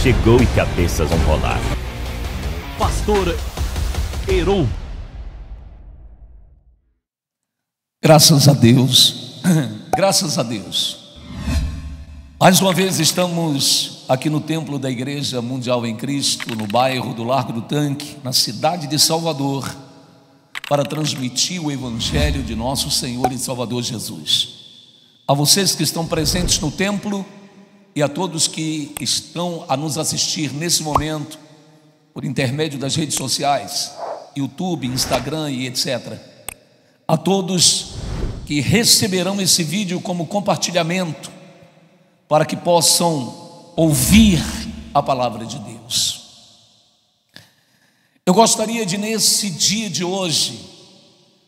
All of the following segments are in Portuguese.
chegou e cabeças vão rolar. Pastor Heron. Graças a Deus, graças a Deus. Mais uma vez estamos aqui no templo da Igreja Mundial em Cristo, no bairro do Largo do Tanque, na cidade de Salvador, para transmitir o Evangelho de nosso Senhor e Salvador Jesus. A vocês que estão presentes no templo e a todos que estão a nos assistir nesse momento, por intermédio das redes sociais, YouTube, Instagram e etc. A todos que receberão esse vídeo como compartilhamento, para que possam ouvir a palavra de Deus. Eu gostaria de, nesse dia de hoje,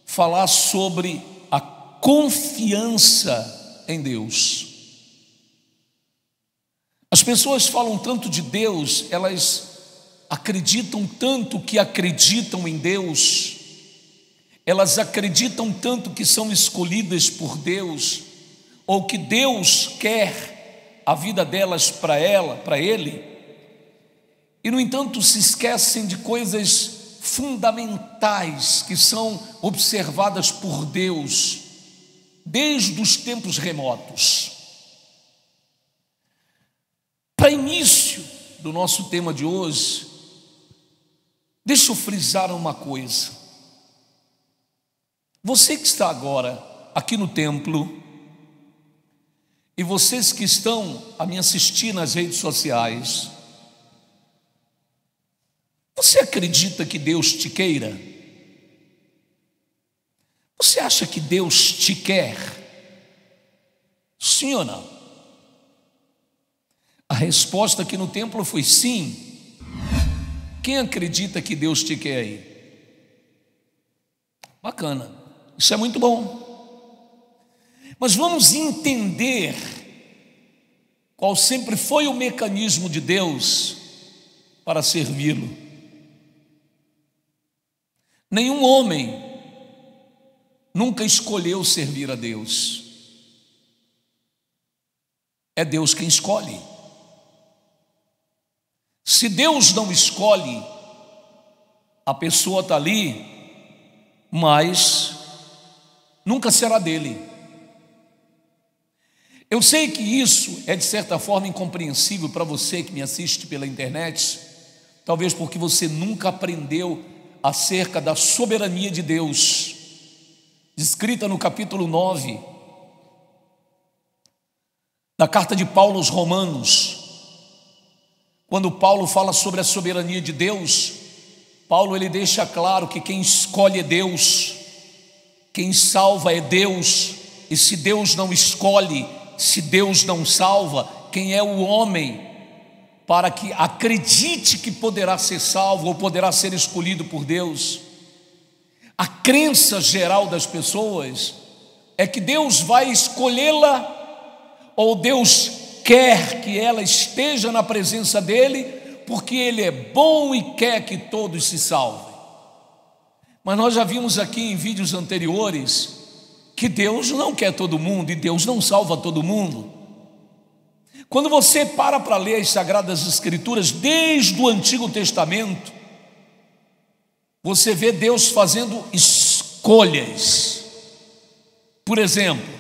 falar sobre a confiança em Deus. As pessoas falam tanto de Deus, elas acreditam tanto que acreditam em Deus, elas acreditam tanto que são escolhidas por Deus, ou que Deus quer a vida delas para Ele, e no entanto se esquecem de coisas fundamentais que são observadas por Deus desde os tempos remotos. Para início do nosso tema de hoje, deixa eu frisar uma coisa. Você que está agora aqui no templo, e vocês que estão a me assistir nas redes sociais, você acredita que Deus te queira? Você acha que Deus te quer? Sim ou não? A resposta aqui no templo foi sim. Quem acredita que Deus te quer aí? Bacana, isso é muito bom. Mas vamos entender qual sempre foi o mecanismo de Deus para servi-lo. Nenhum homem nunca escolheu servir a Deus. É Deus quem escolhe. Se Deus não escolhe, a pessoa está ali, mas nunca será dele. Eu sei que isso é de certa forma incompreensível para você que me assiste pela internet, talvez porque você nunca aprendeu acerca da soberania de Deus, descrita no capítulo 9 da carta de Paulo aos Romanos. Quando Paulo fala sobre a soberania de Deus, Paulo ele deixa claro que quem escolhe é Deus, quem salva é Deus, e se Deus não escolhe, se Deus não salva, quem é o homem para que acredite que poderá ser salvo ou poderá ser escolhido por Deus? A crença geral das pessoas é que Deus vai escolhê-la, ou Deus quer que ela esteja na presença dele, porque ele é bom e quer que todos se salvem. Mas nós já vimos aqui em vídeos anteriores que Deus não quer todo mundo e Deus não salva todo mundo. Quando você para ler as Sagradas Escrituras desde o Antigo Testamento, você vê Deus fazendo escolhas. Por exemplo,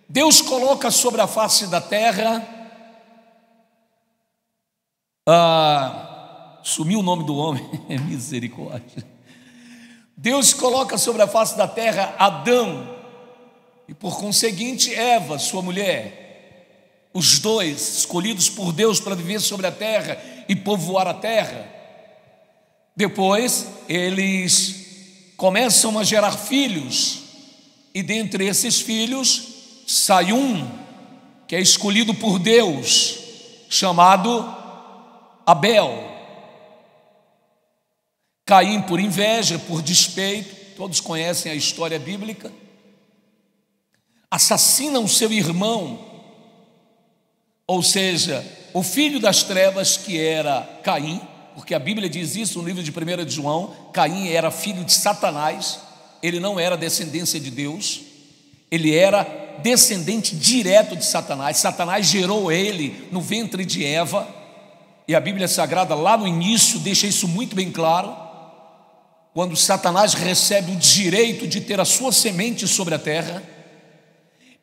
Deus coloca sobre a face da terra, sumiu o nome do homem, misericórdia. Deus coloca sobre a face da terra Adão e por conseguinte Eva, sua mulher, os dois escolhidos por Deus para viver sobre a terra e povoar a terra. Depois eles começam a gerar filhos, e dentre esses filhos sai um que é escolhido por Deus, chamado Abel. Caim, por inveja, por despeito, todos conhecem a história bíblica, assassina o seu irmão, ou seja, o filho das trevas, que era Caim, porque a Bíblia diz isso no livro de 1 de João. Caim era filho de Satanás, ele não era descendência de Deus, ele era descendente direto de Satanás. Satanás gerou ele no ventre de Eva, E a Bíblia Sagrada, lá no início, deixa isso muito bem claro. Quando Satanás recebe o direito de ter a sua semente sobre a terra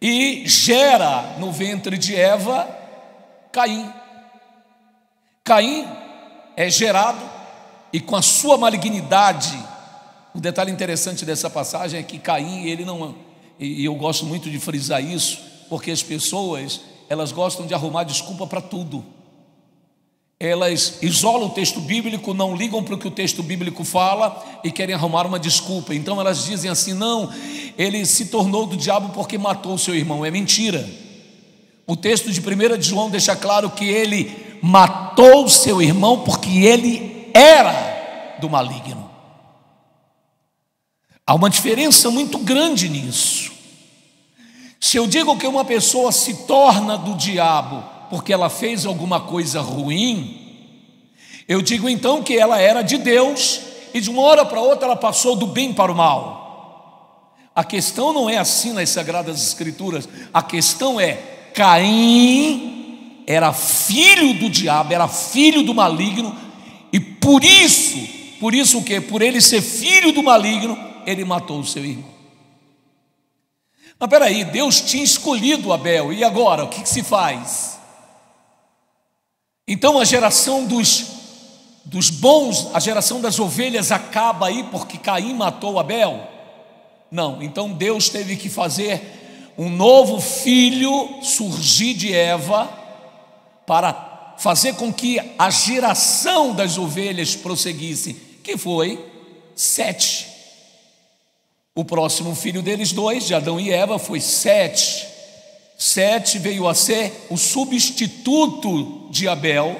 e gera no ventre de Eva Caim. Caim é gerado e com a sua malignidade. Um detalhe interessante dessa passagem é que Caim, ele não, e eu gosto muito de frisar isso, porque as pessoas, elas gostam de arrumar desculpa para tudo. Elas isolam o texto bíblico, não ligam para o que o texto bíblico fala e querem arrumar uma desculpa. Então elas dizem assim: não, ele se tornou do diabo porque matou o seu irmão. É mentira. O texto de 1 de João deixa claro que ele matou o seu irmão porque ele era do maligno. Há uma diferença muito grande nisso. Se eu digo que uma pessoa se torna do diabo porque ela fez alguma coisa ruim, eu digo então que ela era de Deus e de uma hora para outra ela passou do bem para o mal. A questão não é assim nas Sagradas Escrituras. A questão é: Caim era filho do diabo, era filho do maligno, e por isso o quê? Por ele ser filho do maligno, ele matou o seu irmão. Mas peraí, Deus tinha escolhido Abel, e agora, o que se faz? Então a geração dos bons, a geração das ovelhas acaba aí porque Caim matou Abel? Não, então Deus teve que fazer um novo filho surgir de Eva para fazer com que a geração das ovelhas prosseguisse, que foi Sete. O próximo filho deles, 2, de Adão e Eva, foi Sete. Sete veio a ser o substituto de Abel,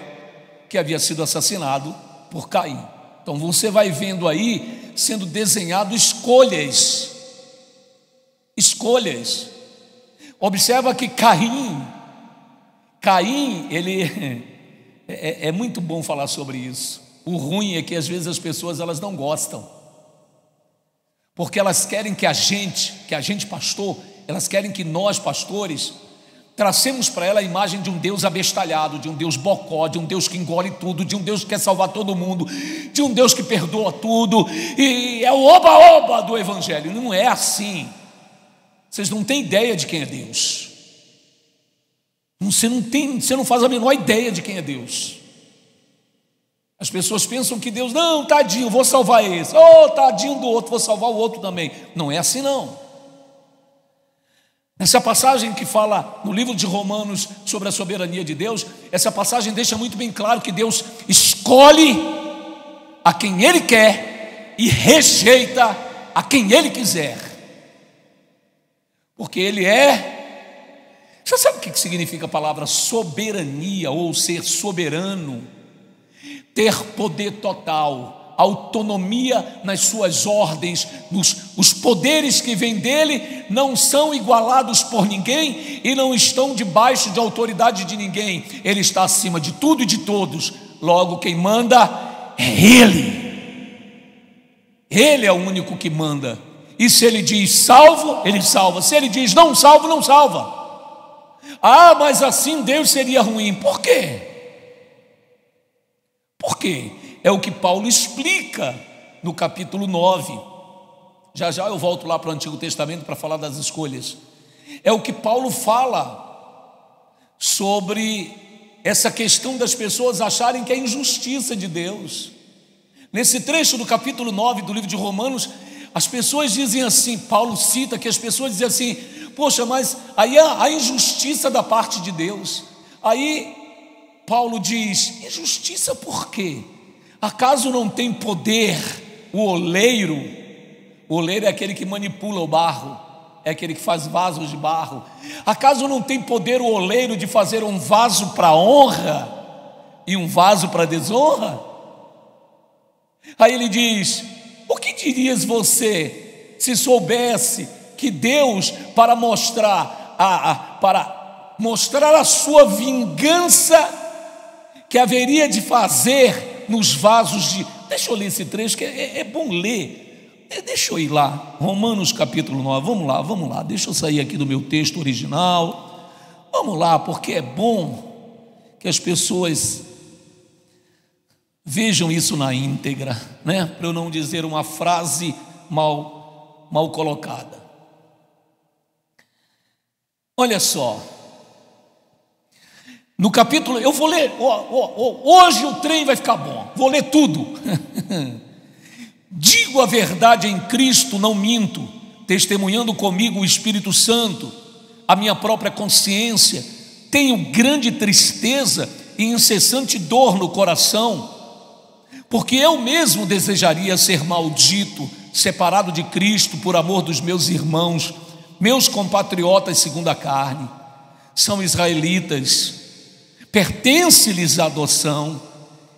que havia sido assassinado por Caim. Então você vai vendo aí sendo desenhado escolhas. Observa que Caim, ele é muito bom falar sobre isso. O ruim é que às vezes as pessoas elas não gostam, porque elas querem que a gente pastor, elas querem que nós pastores tracemos para ela a imagem de um Deus abestalhado, de um Deus bocó, de um Deus que engole tudo, de um Deus que quer salvar todo mundo, de um Deus que perdoa tudo, e é o oba-oba do Evangelho. Não é assim. Vocês não têm ideia de quem é Deus. Você não faz a menor ideia de quem é Deus. As pessoas pensam que Deus, não, tadinho, vou salvar esse, tadinho do outro, vou salvar o outro também. Não é assim não. Essa passagem que fala no livro de Romanos sobre a soberania de Deus, essa passagem deixa muito bem claro que Deus escolhe a quem Ele quer e rejeita a quem Ele quiser, porque Ele é... Você sabe o que significa a palavra soberania ou ser soberano? Ter poder total, autonomia nas suas ordens, os poderes que vêm dele não são igualados por ninguém e não estão debaixo de autoridade de ninguém. Ele está acima de tudo e de todos. Logo, quem manda é Ele é o único que manda. E se Ele diz salvo, Ele salva. Se Ele diz não salvo, não salva. Ah, mas assim Deus seria ruim. Por quê? Por quê? É o que Paulo explica no capítulo 9. Já eu volto lá para o Antigo Testamento para falar das escolhas. É o que Paulo fala sobre essa questão das pessoas acharem que é injustiça de Deus. Nesse trecho do capítulo 9 do livro de Romanos, as pessoas dizem assim, Paulo cita que as pessoas dizem assim: poxa, mas aí a injustiça da parte de Deus. Aí Paulo diz: injustiça por quê? Acaso não tem poder o oleiro? O oleiro é aquele que manipula o barro, é aquele que faz vasos de barro. Acaso não tem poder o oleiro de fazer um vaso para honra e um vaso para desonra? Aí ele diz: o que dirias você se soubesse que Deus, para mostrar a sua vingança que haveria de fazer nos vasos de... Deixa eu ler esse trecho que é bom ler. Deixa eu ir lá, Romanos capítulo 9, vamos lá, deixa eu sair aqui do meu texto original, vamos lá, porque é bom que as pessoas Vejam isso na íntegra, né? Para eu não dizer uma frase mal colocada. Olha só, no capítulo, eu vou ler, hoje o trem vai ficar bom, vou ler tudo. Digo a verdade em Cristo, não minto, testemunhando comigo o Espírito Santo, a minha própria consciência, tenho grande tristeza e incessante dor no coração, porque eu mesmo desejaria ser maldito, separado de Cristo por amor dos meus irmãos, meus compatriotas segundo a carne, são israelitas, pertence-lhes a adoção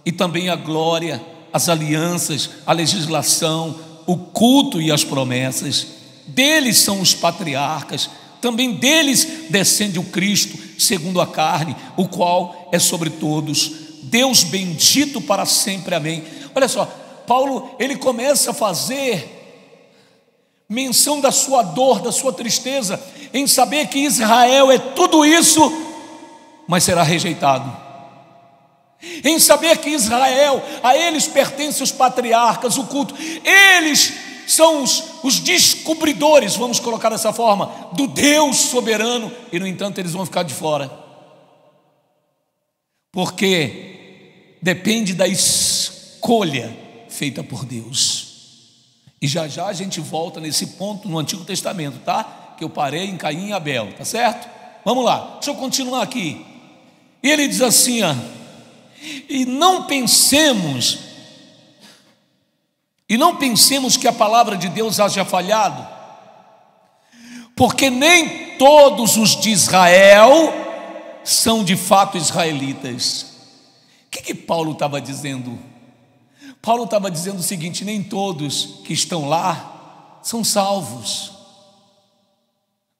e também a glória, as alianças, a legislação, o culto e as promessas. Deles são os patriarcas, também deles descende o Cristo segundo a carne, o qual é sobre todos, Deus bendito para sempre, amém. Olha só, Paulo, ele começa a fazer menção da sua dor, da sua tristeza, em saber que Israel é tudo isso, mas será rejeitado. Em saber que Israel, a eles pertencem os patriarcas, o culto, eles são os descobridores, vamos colocar dessa forma, do Deus soberano, e no entanto eles vão ficar de fora, porque depende da escolha feita por Deus. E já já a gente volta nesse ponto no Antigo Testamento, tá? Que eu parei em Caim e Abel, tá certo? Vamos lá, deixa eu continuar aqui. E ele diz assim, ó, e não pensemos que a palavra de Deus haja falhado, porque nem todos os de Israel são de fato israelitas. O que Paulo estava dizendo? Paulo estava dizendo o seguinte: nem todos que estão lá são salvos,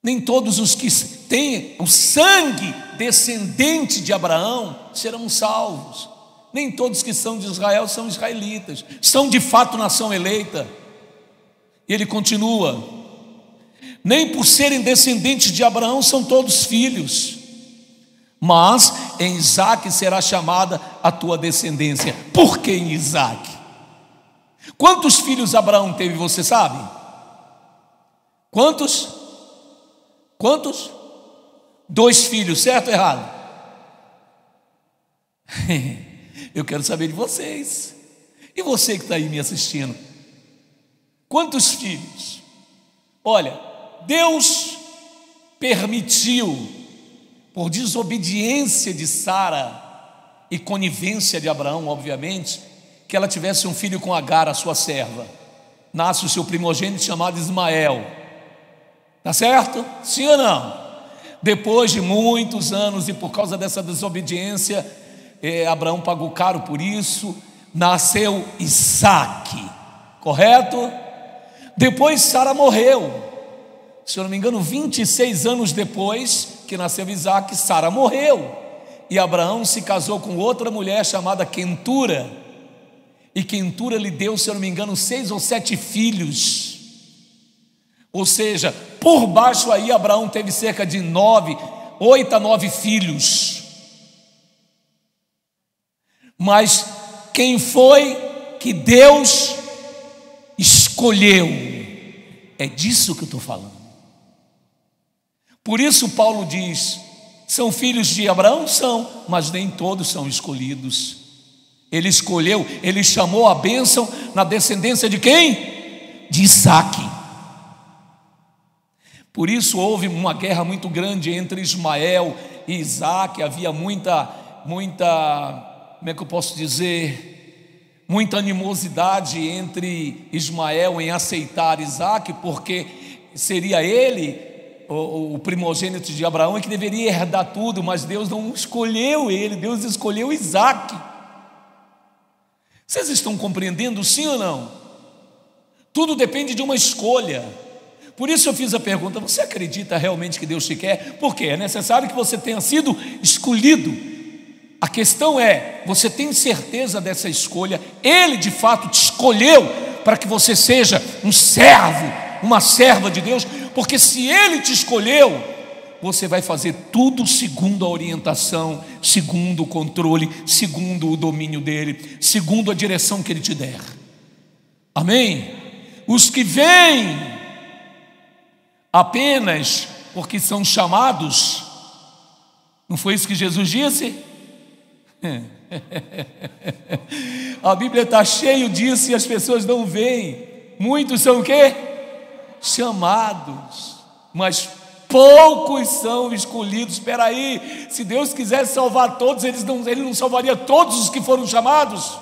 nem todos os que têm o sangue descendente de Abraão serão salvos, nem todos que são de Israel são israelitas, são de fato nação eleita. E ele continua: nem por serem descendentes de Abraão são todos filhos, mas em Isaque será chamada a tua descendência. Por que em Isaque? Quantos filhos Abraão teve, você sabe? Quantos? 2 filhos, certo ou errado? Eu quero saber de vocês. E você que está aí me assistindo, quantos filhos? Olha, Deus permitiu, por desobediência de Sara e conivência de Abraão, obviamente, que ela tivesse um filho com Agar, a sua serva. Nasce o seu primogênito chamado Ismael. Tá certo? Sim ou não? Depois de muitos anos, e por causa dessa desobediência, Abraão pagou caro por isso, nasceu Isaque, correto? Depois Sara morreu. Se eu não me engano, 26 anos depois que nasceu Isaque, Sara morreu, e Abraão se casou com outra mulher chamada Quentura, e Quentura lhe deu, se eu não me engano, 6 ou 7 filhos. Ou seja, por baixo aí Abraão teve cerca de 8 a 9 filhos. Mas quem foi que Deus escolheu? É disso que eu estou falando. Por isso Paulo diz: são filhos de Abraão? São, mas nem todos são escolhidos. Ele escolheu, ele chamou a bênção na descendência de quem? De Isaque. Por isso houve uma guerra muito grande entre Ismael e Isaque. Havia muita, como é que eu posso dizer, muita animosidade entre Ismael em aceitar Isaque, porque seria ele o primogênito de Abraão e que deveria herdar tudo, mas Deus não escolheu ele, Deus escolheu Isaque. Vocês estão compreendendo, sim ou não? Tudo depende de uma escolha. Por isso eu fiz a pergunta: você acredita realmente que Deus te quer? Porque é necessário que você tenha sido escolhido. A questão é: você tem certeza dessa escolha? Ele de fato te escolheu para que você seja um servo, uma serva de Deus? Porque se Ele te escolheu, você vai fazer tudo segundo a orientação, segundo o controle, segundo o domínio dele, segundo a direção que ele te der. Amém? Os que vêm apenas porque são chamados, não foi isso que Jesus disse? A Bíblia está cheia disso e as pessoas não veem. Muitos são o quê? Chamados, mas poucos são escolhidos. Espera aí, se Deus quisesse salvar todos, Ele não salvaria todos os que foram chamados?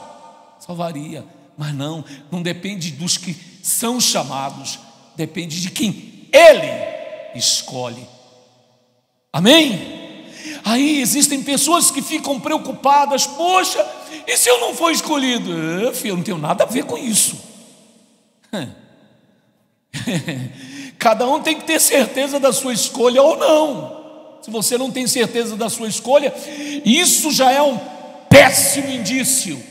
Salvaria, mas não depende dos que são chamados, depende de quem Ele escolhe. Amém? Aí existem pessoas que ficam preocupadas: poxa, e se eu não for escolhido? Filho, eu não tenho nada a ver com isso. Cada um tem que ter certeza da sua escolha ou não. Se você não tem certeza da sua escolha, isso já é um péssimo indício.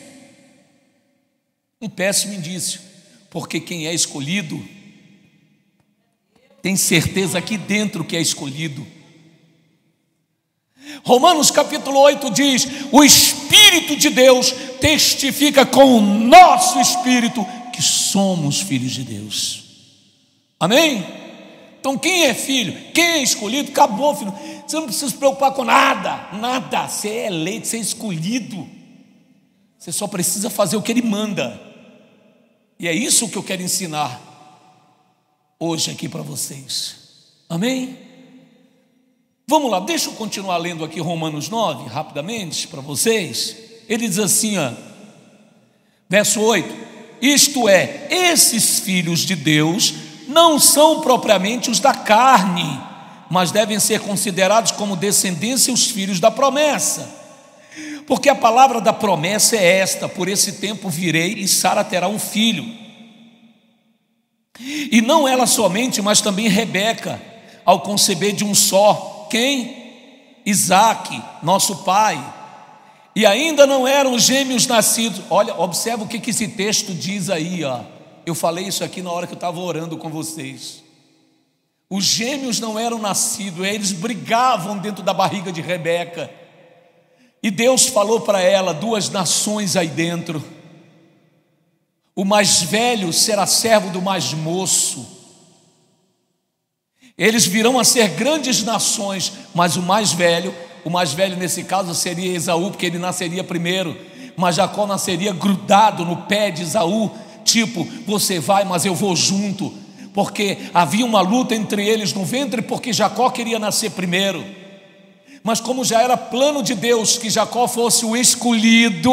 Um péssimo indício, porque quem é escolhido tem certeza aqui dentro que é escolhido. Romanos capítulo 8 diz: o Espírito de Deus testifica com o nosso espírito que somos filhos de Deus. Amém? Então quem é filho, quem é escolhido, acabou, filho. Você não precisa se preocupar com nada. Você é eleito, você é escolhido. Você só precisa fazer o que Ele manda. E é isso que eu quero ensinar hoje aqui para vocês. Amém? Vamos lá, deixa eu continuar lendo aqui Romanos 9, rapidamente, para vocês. Ele diz assim, verso 8: isto é, esses filhos de Deus não são propriamente os da carne, mas devem ser considerados como descendência os filhos da promessa. Porque a palavra da promessa é esta: por esse tempo virei e Sara terá um filho. E não ela somente, mas também Rebeca, ao conceber de um só. Quem? Isaque, nosso pai. E ainda não eram gêmeos nascidos. Olha, observa o que esse texto diz aí, Eu falei isso aqui na hora que eu estava orando com vocês. Os gêmeos não eram nascidos, eles brigavam dentro da barriga de Rebeca. E Deus falou para ela: duas nações aí dentro. O mais velho será servo do mais moço. Eles virão a ser grandes nações, mas o mais velho nesse caso seria Esaú, porque ele nasceria primeiro. Mas Jacó nasceria grudado no pé de Esaú, tipo, você vai, mas eu vou junto. Porque havia uma luta entre eles no ventre, porque Jacó queria nascer primeiro. Mas como já era plano de Deus que Jacó fosse o escolhido,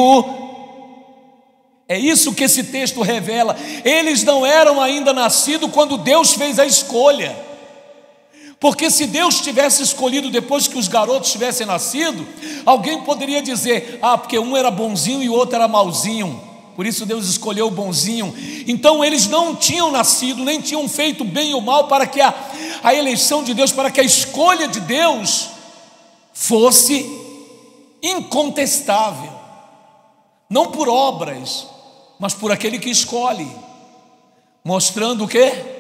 é isso que esse texto revela. Eles não eram ainda nascidos quando Deus fez a escolha. Porque se Deus tivesse escolhido depois que os garotos tivessem nascido, alguém poderia dizer: porque um era bonzinho e o outro era malzinho, por isso Deus escolheu o bonzinho. Então eles não tinham nascido, nem tinham feito bem ou mal, para que a eleição de Deus, para que a escolha de Deus fosse incontestável. Não por obras, mas por aquele que escolhe, mostrando o quê?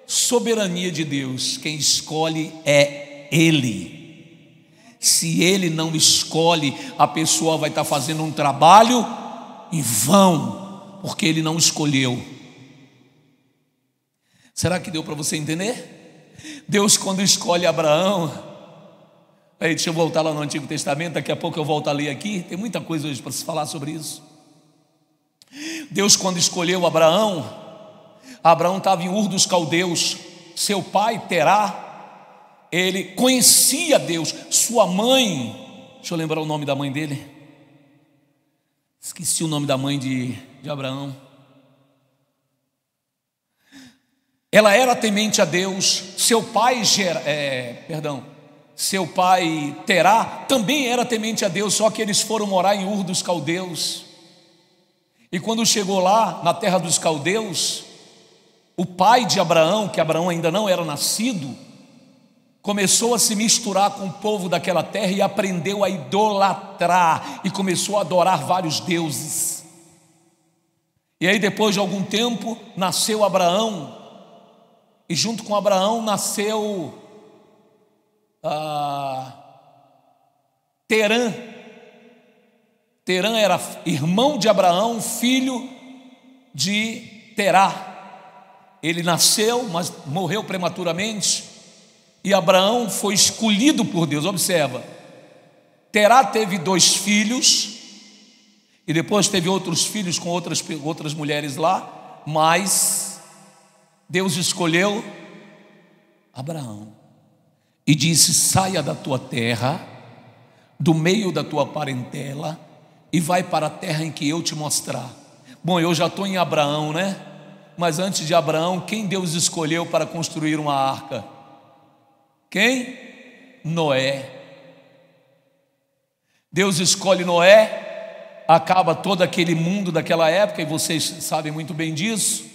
Soberania de Deus. Quem escolhe é Ele. Se Ele não escolhe, a pessoa vai estar fazendo um trabalho em vão, porque Ele não escolheu. Será que deu para você entender? Deus, quando escolhe Abraão, aí deixa eu voltar lá no Antigo Testamento, daqui a pouco eu volto a ler aqui, tem muita coisa hoje para se falar sobre isso. Deus, quando escolheu Abraão estava em Ur dos Caldeus. Seu pai Terá, ele conhecia Deus. Sua mãe, deixa eu lembrar o nome da mãe dele, esqueci o nome da mãe de Abraão. Ela era temente a Deus. Seu pai Terá também era temente a Deus, só que eles foram morar em Ur dos Caldeus. E quando chegou lá na terra dos caldeus, o pai de Abraão, que Abraão ainda não era nascido, começou a se misturar com o povo daquela terra e aprendeu a idolatrar e começou a adorar vários deuses. E aí, depois de algum tempo, nasceu Abraão, e junto com Abraão nasceu Terã. Terã era irmão de Abraão, filho de Terá. Ele nasceu, mas morreu prematuramente, e Abraão foi escolhido por Deus. Observa, Terá teve 2 filhos, e depois teve outros filhos com outras mulheres lá, mas Deus escolheu Abraão e disse: saia da tua terra, do meio da tua parentela, e vai para a terra em que eu te mostrar. Bom, eu já estou em Abraão, né? Mas antes de Abraão, quem Deus escolheu para construir uma arca? Quem? Noé. Deus escolhe Noé, acaba todo aquele mundo daquela época, e vocês sabem muito bem disso,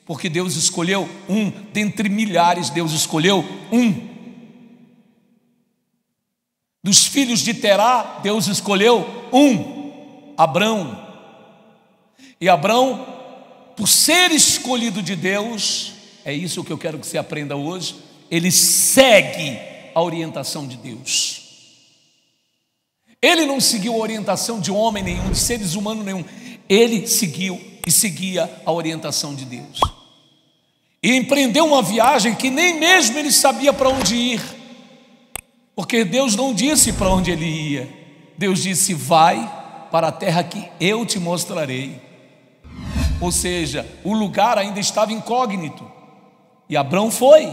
porque Deus escolheu um, dentre milhares, Deus escolheu um. Dos filhos de Terá, Deus escolheu um, Abrão. E Abrão, por ser escolhido de Deus, é isso que eu quero que você aprenda hoje, ele segue a orientação de Deus. Ele não seguiu a orientação de homem nenhum, de seres humanos nenhum. Ele seguiu e seguia a orientação de Deus. E empreendeu uma viagem que nem mesmo ele sabia para onde ir, porque Deus não disse para onde ele ia. Deus disse: vai para a terra que eu te mostrarei. Ou seja, o lugar ainda estava incógnito, e Abrão foi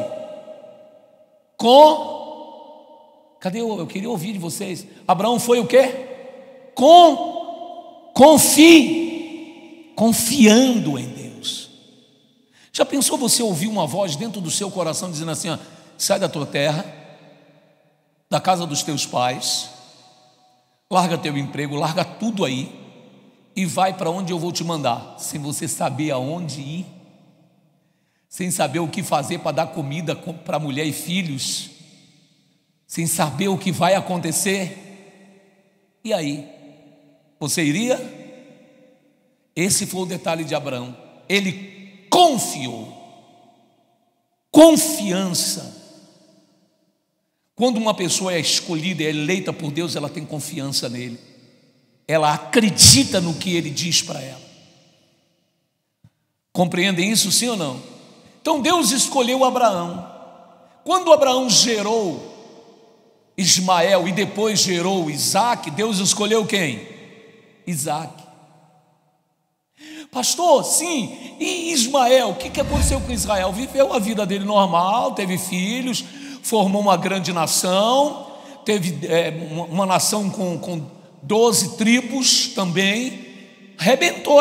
cadê eu queria ouvir de vocês. Abraão foi o quê? Confiando em Deus. Já pensou você ouvir uma voz dentro do seu coração dizendo assim: ó, sai da tua terra, da casa dos teus pais, larga teu emprego, larga tudo aí e vai para onde eu vou te mandar, sem você saber aonde ir, sem saber o que fazer para dar comida para mulher e filhos, sem saber o que vai acontecer? E aí, você iria? Esse foi o detalhe de Abraão. Ele confiou. Confiança. Quando uma pessoa é escolhida, é eleita por Deus, ela tem confiança nele, ela acredita no que ele diz para ela. Compreendem isso, sim ou não? Então Deus escolheu Abraão. Quando Abraão gerou Ismael e depois gerou Isaac, Deus escolheu quem? Isaac. Pastor, sim, e Ismael? O que aconteceu com Israel? Viveu a vida dele normal, teve filhos, formou uma grande nação, teve uma nação com 12 tribos também, rebentou.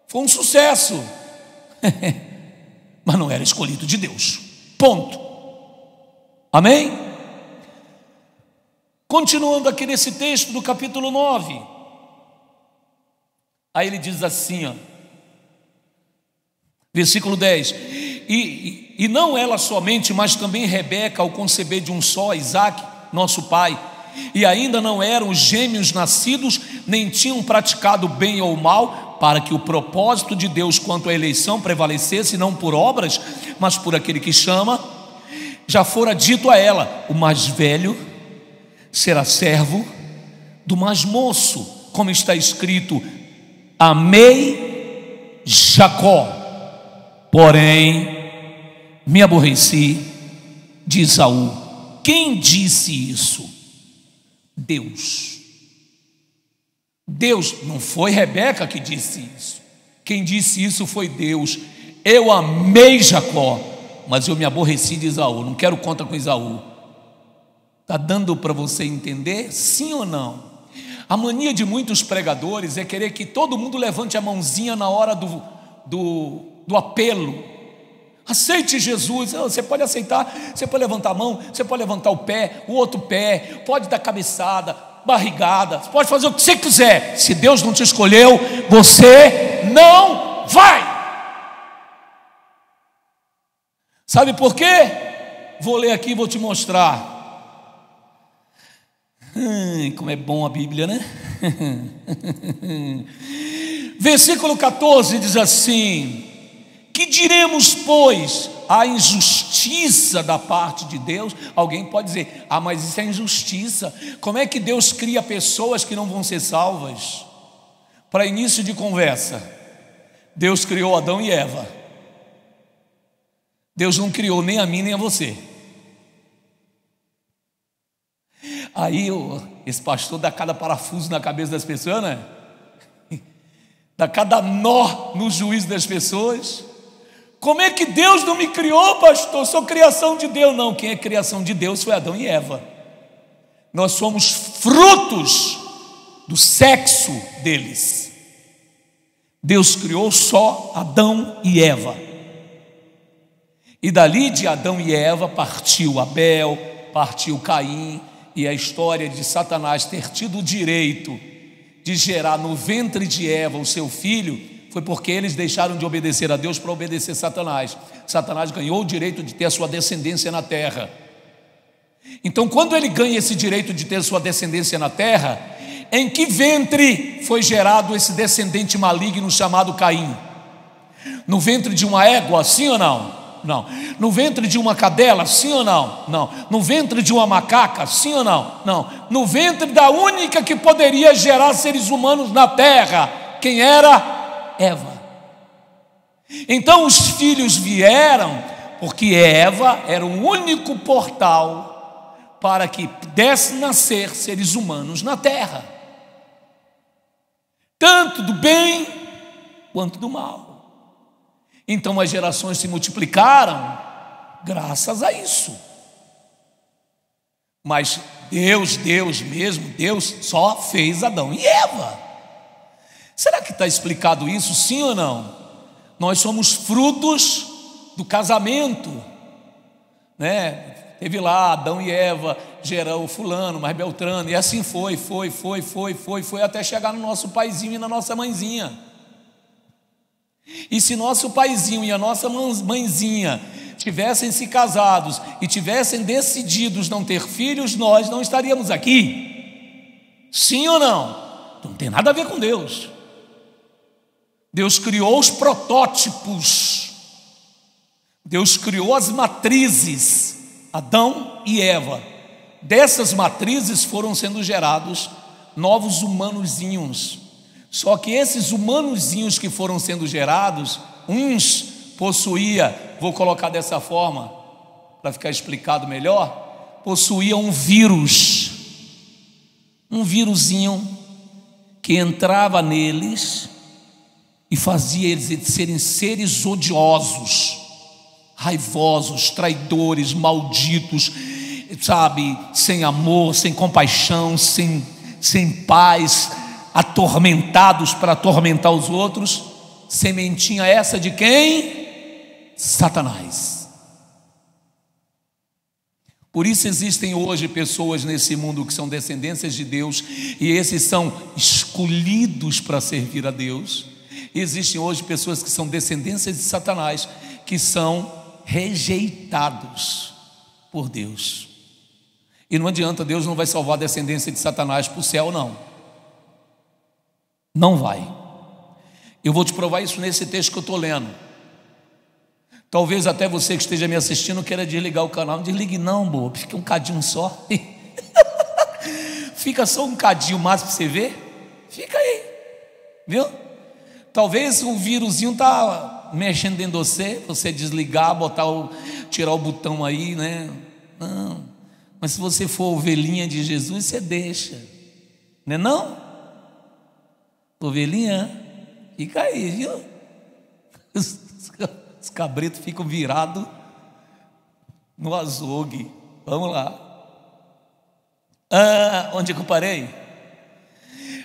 Foi um sucesso, mas não era escolhido de Deus, ponto. Amém? Continuando aqui nesse texto do capítulo 9, aí ele diz assim, ó, versículo 10: e não ela somente, mas também Rebeca, ao conceber de um só, Isaque, nosso pai, e ainda não eram os gêmeos nascidos, nem tinham praticado bem ou mal, para que o propósito de Deus quanto à eleição prevalecesse, não por obras, mas por aquele que chama. Já fora dito a ela: o mais velho será servo do mais moço, como está escrito: amei Jacó, porém me aborreci de Esaú. Quem disse isso? Deus. Deus, não foi Rebeca que disse isso. Quem disse isso foi Deus. Eu amei Jacó, mas eu me aborreci de Esaú. Não quero conta com Esaú. Está dando para você entender? Sim ou não? A mania de muitos pregadores é querer que todo mundo levante a mãozinha na hora do apelo. Aceite Jesus. Você pode aceitar, você pode levantar a mão, você pode levantar o pé, o outro pé, pode dar cabeçada, barrigada, você pode fazer o que você quiser. Se Deus não te escolheu, você não vai. Sabe por quê? Vou ler aqui e vou te mostrar. Como é bom a Bíblia, né? Versículo 14 diz assim: Que diremos, pois? A injustiça da parte de Deus? Alguém pode dizer: ah, mas isso é injustiça. Como é que Deus cria pessoas que não vão ser salvas? Para início de conversa, Deus criou Adão e Eva. Deus não criou nem a mim nem a você. Aí esse pastor dá cada parafuso na cabeça das pessoas, né? Dá cada nó no juízo das pessoas. Como é que Deus não me criou, pastor? Sou criação de Deus. Não, quem é criação de Deus foi Adão e Eva. Nós somos frutos do sexo deles. Deus criou só Adão e Eva. E dali de Adão e Eva partiu Abel, partiu Caim. E a história de Satanás ter tido o direito de gerar no ventre de Eva o seu filho foi porque eles deixaram de obedecer a Deus para obedecer Satanás. Satanás ganhou o direito de ter a sua descendência na terra. Então, quando ele ganha esse direito de ter a sua descendência na terra, em que ventre foi gerado esse descendente maligno chamado Caim? No ventre de uma égua, sim ou não? Não. No ventre de uma cadela, sim ou não? Não. No ventre de uma macaca, sim ou não? Não. No ventre da única que poderia gerar seres humanos na terra. Quem era? Eva. Então os filhos vieram porque Eva era o único portal para que pudesse nascer seres humanos na terra, tanto do bem quanto do mal. Então as gerações se multiplicaram graças a isso. Mas Deus mesmo, Deus só fez Adão e Eva. Será que está explicado isso, sim ou não? Nós somos frutos do casamento, né? Teve lá Adão e Eva, gerou fulano, mais Beltrano, e assim foi até chegar no nosso paizinho e na nossa mãezinha. E se nosso paizinho e a nossa mãezinha tivessem se casados e tivessem decididos não ter filhos, nós não estaríamos aqui. Sim ou não? Não tem nada a ver com Deus. Deus criou os protótipos, Deus criou as matrizes, Adão e Eva. Dessas matrizes foram sendo gerados novos humanozinhos. Só que esses humanozinhos que foram sendo gerados, uns possuía, vou colocar dessa forma para ficar explicado melhor, possuía um vírusinho que entrava neles e fazia eles serem seres odiosos, raivosos, traidores, malditos, sabe, sem amor, sem compaixão, sem paz, atormentados para atormentar os outros. Sementinha essa de quem? Satanás. Por isso existem hoje pessoas nesse mundo que são descendências de Deus, e esses são escolhidos para servir a Deus. Existem hoje pessoas que são descendências de Satanás, que são rejeitados por Deus. E não adianta, Deus não vai salvar a descendência de Satanás para o céu, não. Não vai. Eu vou te provar isso nesse texto que eu estou lendo. Talvez até você que esteja me assistindo queira desligar o canal. Não desligue não, bobo, fica um cadinho só. Fica só um cadinho mais para você ver. Fica aí, viu? Talvez o vírusinho está mexendo dentro de você desligar, tirar o botão aí, né? Não. Mas se você for ovelhinha de Jesus, você deixa, não é não? Ovelhinha, fica aí, viu? Os cabritos ficam virados no açougue. Vamos lá. Onde que eu parei?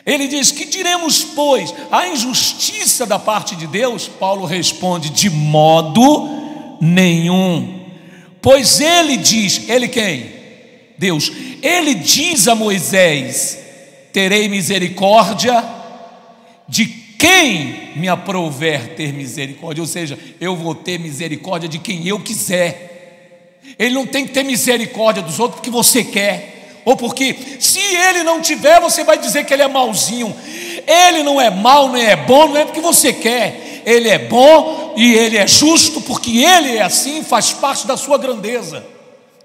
Ele diz: que diremos, pois? A injustiça da parte de Deus? Paulo responde: de modo nenhum. Pois ele diz, ele quem? Deus. Ele diz a Moisés: terei misericórdia de quem me aprouver ter misericórdia. Ou seja, eu vou ter misericórdia de quem eu quiser. Ele não tem que ter misericórdia dos outros porque você quer, ou porque se ele não tiver, você vai dizer que ele é mauzinho. Ele não é mau, nem é bom, não é porque você quer. Ele é bom e Ele é justo, porque Ele é assim, faz parte da sua grandeza,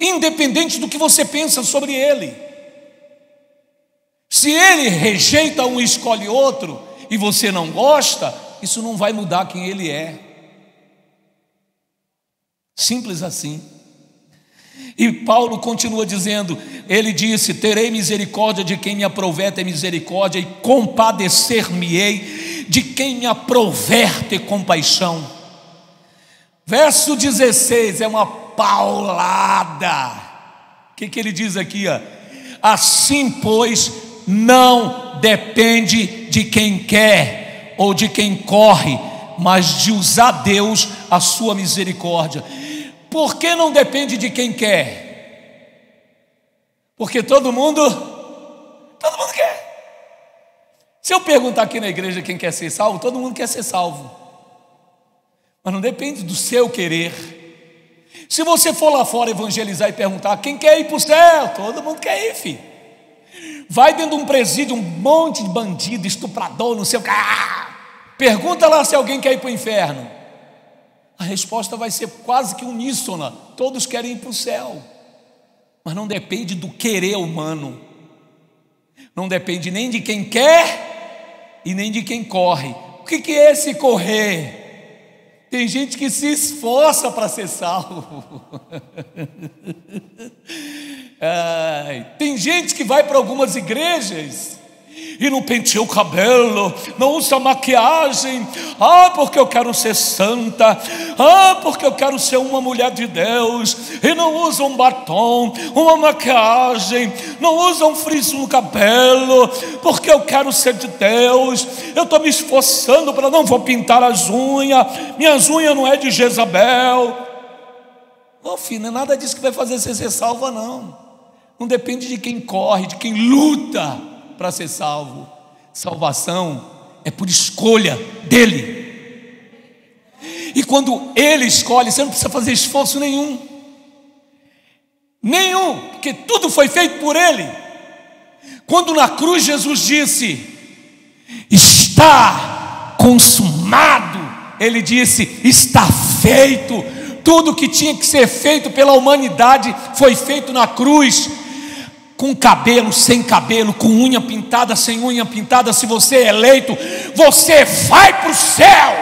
independente do que você pensa sobre Ele. Se Ele rejeita um e escolhe outro, e você não gosta, isso não vai mudar quem Ele é. Simples assim. E Paulo continua dizendo, ele disse: terei misericórdia de quem me aprover ter misericórdia, e compadecer-me-ei de quem me aprover ter compaixão. Verso 16 é uma paulada. O que ele diz aqui? Assim, pois, não depende de quem quer ou de quem corre, mas de usar Deus a sua misericórdia. Por que não depende de quem quer? Porque todo mundo quer. Se eu perguntar aqui na igreja quem quer ser salvo, todo mundo quer ser salvo, mas não depende do seu querer. Se você for lá fora evangelizar e perguntar quem quer ir para o céu, todo mundo quer ir, filho. Vai dentro de um presídio, um monte de bandido, estuprador, não sei o que. Pergunta lá se alguém quer ir para o inferno. A resposta vai ser quase que uníssona: todos querem ir para o céu. Mas não depende do querer humano, não depende nem de quem quer e nem de quem corre. O que é esse correr? Tem gente que se esforça para ser salvo. Tem gente que vai para algumas igrejas e não penteia o cabelo, não usa maquiagem, porque eu quero ser santa, porque eu quero ser uma mulher de Deus, e não usa um batom, uma maquiagem, não usa um friso no cabelo, porque eu quero ser de Deus. Eu estou me esforçando para não vou pintar as unhas, minhas unhas não é de Jezabel. Filho, não é nada disso que vai fazer você ser salva, não. Não depende de quem corre, de quem luta para ser salvo. Salvação é por escolha dele. E quando ele escolhe, você não precisa fazer esforço nenhum, porque tudo foi feito por ele. Quando na cruz Jesus disse: está consumado, ele disse: está feito. Tudo que tinha que ser feito pela humanidade foi feito na cruz. Com cabelo, sem cabelo, com unha pintada, sem unha pintada, se você é eleito, você vai para o céu.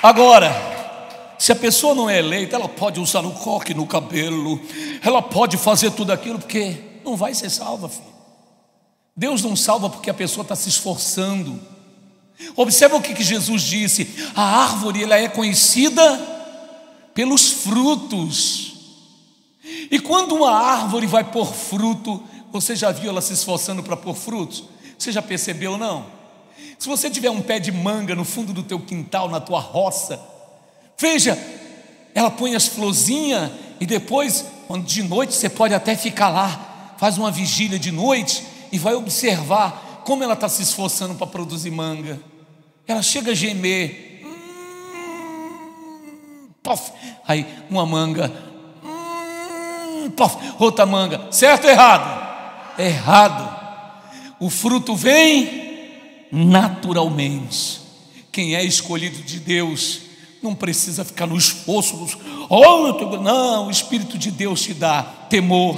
Agora, se a pessoa não é eleita, ela pode usar um coque no cabelo, ela pode fazer tudo aquilo, porque não vai ser salva, filho. Deus não salva porque a pessoa está se esforçando. Observa o que Jesus disse: a árvore ela é conhecida pelos frutos. E quando uma árvore vai pôr fruto, você já viu ela se esforçando para pôr frutos? Você já percebeu, não? Se você tiver um pé de manga no fundo do teu quintal, na tua roça, veja, ela põe as florzinhas, e depois, quando de noite, você pode até ficar lá, faz uma vigília de noite e vai observar como ela está se esforçando para produzir manga. Ela chega a gemer, pof, aí uma manga, pof, outra manga. Certo ou errado? Errado. O fruto vem naturalmente. Quem é escolhido de Deus não precisa ficar no esforço. Não, o Espírito de Deus te dá temor,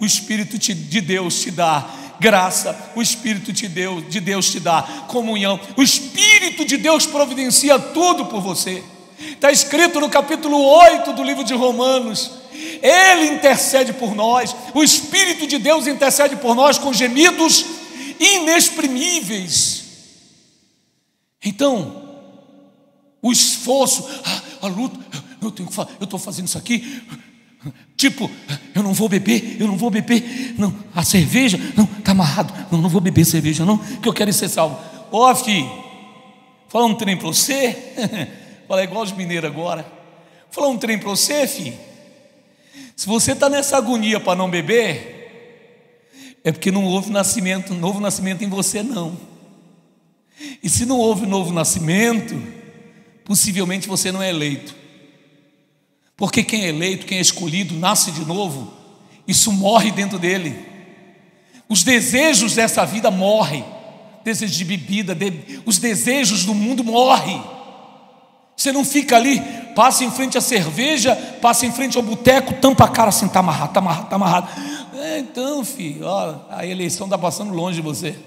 o Espírito de Deus te dá graça, o Espírito de Deus te dá comunhão, o Espírito de Deus providencia tudo por você. Está escrito no capítulo 8 do livro de Romanos: Ele intercede por nós, o Espírito de Deus intercede por nós com gemidos inexprimíveis. Então, o esforço, a luta, eu estou fazendo isso aqui, tipo, eu não vou beber, não, a cerveja, não, está amarrado, não vou beber cerveja não, que eu quero ser salvo. Filho, falar um trem para você, falar igual os mineiros agora, falar um trem para você, filho. Se você está nessa agonia para não beber, é porque não houve novo nascimento em você, não. E se não houve novo nascimento, possivelmente você não é eleito. Porque quem é eleito, quem é escolhido, nasce de novo, isso morre dentro dele. Os desejos dessa vida morrem. Desejo de bebida, os desejos do mundo morrem. Você não fica ali, passa em frente à cerveja, passa em frente ao boteco, tampa a cara assim, está amarrado, está amarrado, está amarrado. Então, filho, ó, a eleição está passando longe de você.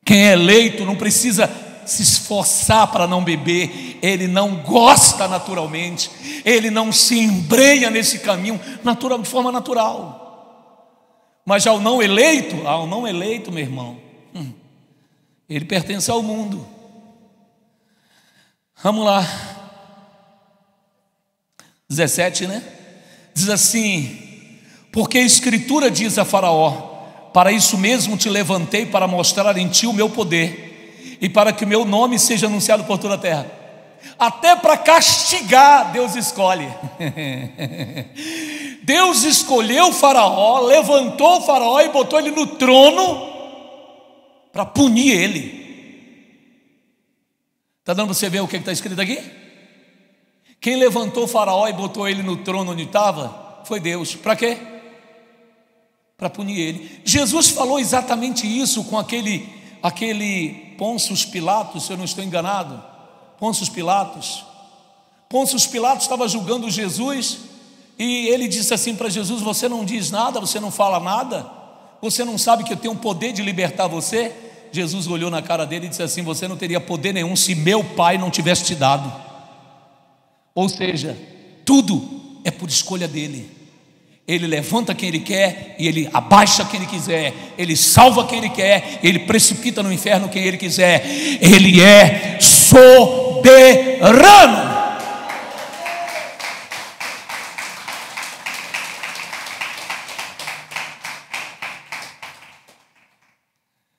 Quem é eleito não precisa se esforçar para não beber, ele não gosta naturalmente, ele não se embrenha nesse caminho de forma natural. Mas ao não eleito, meu irmão, ele pertence ao mundo. Vamos lá, 17, né? Diz assim: porque a Escritura diz a Faraó: para isso mesmo te levantei, para mostrar em ti o meu poder, e para que o meu nome seja anunciado por toda a terra. Até para castigar, Deus escolhe. Deus escolheu o Faraó, levantou o Faraó e botou ele no trono para punir ele. Está dando para você ver o que está escrito aqui? Quem levantou o Faraó e botou ele no trono onde estava foi Deus. Para quê? Para punir ele. Jesus falou exatamente isso com aquele Pôncio Pilatos, se eu não estou enganado. Pôncio Pilatos estava julgando Jesus, e ele disse assim para Jesus: você não diz nada, você não fala nada, você não sabe que eu tenho o poder de libertar você? Jesus olhou na cara dele e disse assim: você não teria poder nenhum se meu Pai não tivesse te dado. Ou seja, tudo é por escolha dele. Ele levanta quem ele quer e ele abaixa quem ele quiser, ele salva quem ele quer, ele precipita no inferno quem ele quiser. Ele é soberano.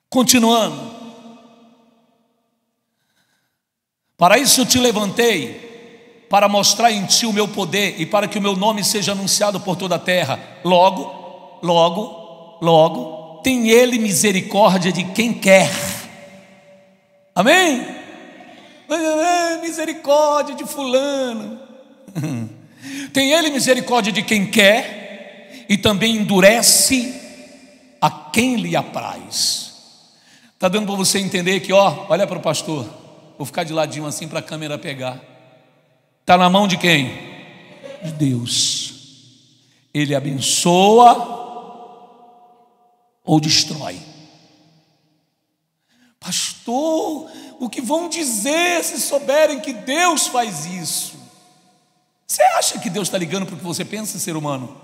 Continuando: para isso eu te levantei, para mostrar em ti o meu poder e para que o meu nome seja anunciado por toda a terra. Logo, tem ele misericórdia de quem quer. Amém? Misericórdia de fulano. Tem ele misericórdia de quem quer e também endurece a quem lhe apraz. Está dando para você entender que, olha para o pastor, vou ficar de ladinho assim para a câmera pegar. Está na mão de quem? De Deus. Ele abençoa ou destrói. Pastor, o que vão dizer se souberem que Deus faz isso? Você acha que Deus está ligando para o que você pensa, ser humano?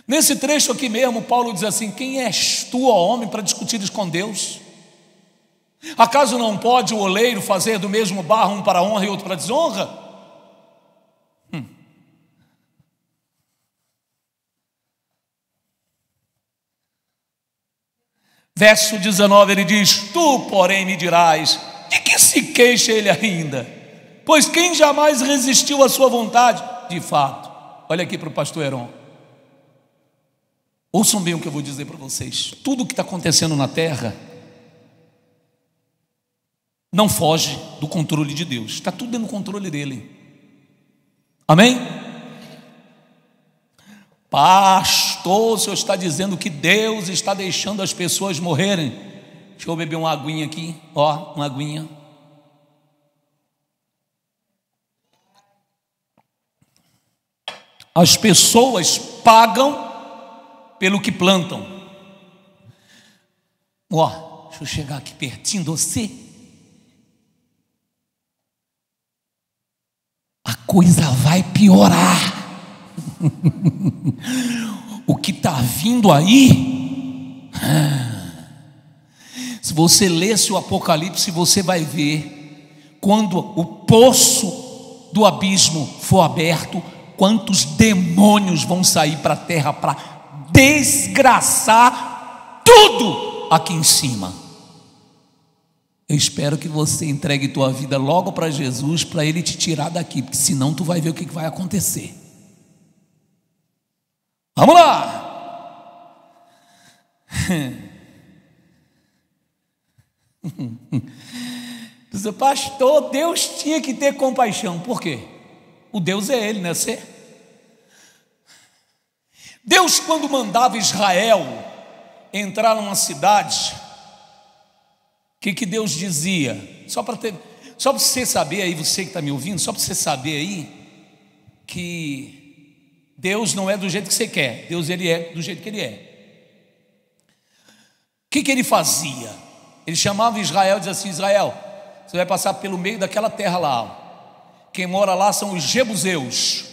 Nesse trecho aqui mesmo, Paulo diz assim: quem és tu, ó homem, para discutires com Deus? Acaso não pode o oleiro fazer do mesmo barro um para honra e outro para desonra? Verso 19, ele diz: tu, porém, me dirás, de que se queixa ele ainda? Pois quem jamais resistiu à sua vontade? De fato, olha aqui para o pastor Heron. Ouçam bem o que eu vou dizer para vocês. Tudo o que está acontecendo na terra não foge do controle de Deus. Está tudo dentro do controle dele. Amém? Pastor, o senhor está dizendo que Deus está deixando as pessoas morrerem? Deixa eu beber uma aguinha aqui. Uma aguinha. As pessoas pagam pelo que plantam. Deixa eu chegar aqui pertinho de você. A coisa vai piorar. O que está vindo aí, se você lesse o Apocalipse, você vai ver, quando o poço do abismo for aberto, quantos demônios vão sair para a terra para desgraçar tudo aqui em cima. Eu espero que você entregue tua vida logo para Jesus, para Ele te tirar daqui, porque senão tu vai ver o que vai acontecer. Vamos lá. Diz: pastor, Deus tinha que ter compaixão. Por quê? O Deus é Ele, não é você? Deus, quando mandava Israel entrar numa cidade, o que Deus dizia? Só para você saber aí, você que está me ouvindo, só para você saber aí, que Deus não é do jeito que você quer, Deus ele é do jeito que ele é. O que ele fazia? Ele chamava Israel e dizia assim: Israel, você vai passar pelo meio daquela terra lá, quem mora lá são os jebuseus,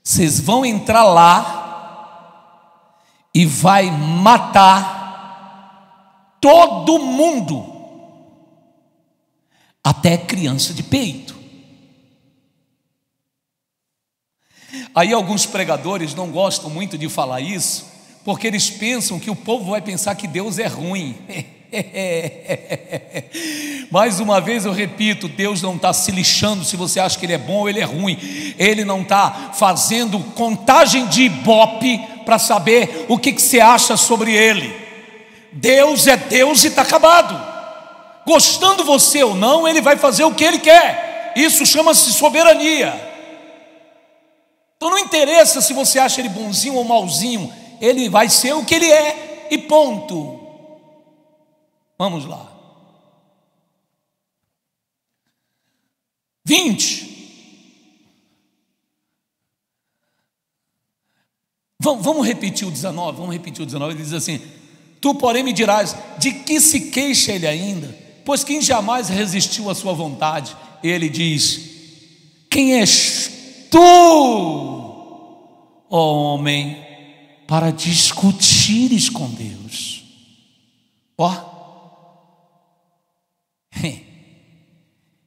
vocês vão entrar lá e vai matar todo mundo, até criança de peito. Aí alguns pregadores não gostam muito de falar isso, porque eles pensam que o povo vai pensar que Deus é ruim. Mais uma vez eu repito, Deus não está se lixando se você acha que Ele é bom ou Ele é ruim. Ele não está fazendo contagem de ibope para saber o que você acha sobre Ele. Deus é Deus e está acabado. Gostando você ou não, Ele vai fazer o que Ele quer. Isso chama-se soberania. Então não interessa se você acha Ele bonzinho ou malzinho, Ele vai ser o que Ele é e ponto. Vamos lá. 20. Vamos repetir o 19. Vamos repetir o 19. Ele diz assim: tu, porém, me dirás, de que se queixa ele ainda? Pois quem jamais resistiu à sua vontade? Ele diz: quem és tu, ó homem, para discutires com Deus? Ó,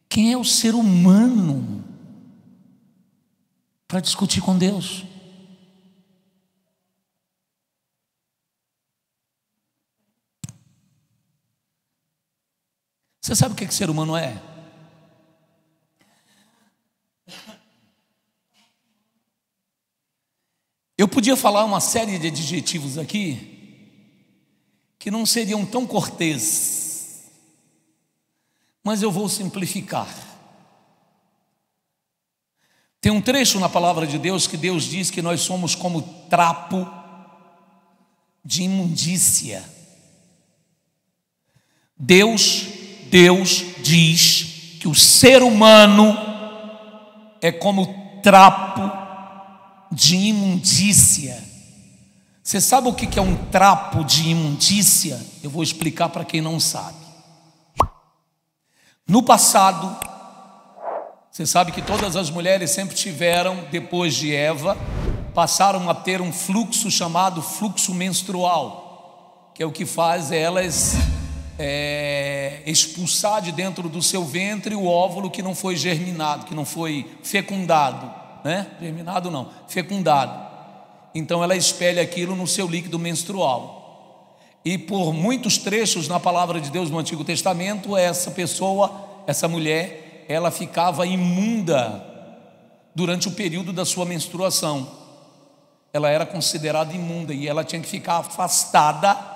quem é o ser humano para discutir com Deus? Você sabe o que ser humano é? Eu podia falar uma série de adjetivos aqui que não seriam tão corteses, mas eu vou simplificar. Tem um trecho na palavra de Deus que Deus diz que nós somos como trapo de imundícia. Deus diz que o ser humano é como trapo de imundícia. Você sabe o que é um trapo de imundícia? Eu vou explicar para quem não sabe. No passado, você sabe que todas as mulheres sempre tiveram, depois de Eva, passaram a ter um fluxo chamado fluxo menstrual, que é o que faz elas expulsar de dentro do seu ventre o óvulo que não foi germinado, que não foi fecundado, né? Germinado não, fecundado. Então ela espelha aquilo no seu líquido menstrual. E por muitos trechos na palavra de Deus no Antigo Testamento, essa pessoa, essa mulher, ela ficava imunda durante o período da sua menstruação. Ela era considerada imunda e ela tinha que ficar afastada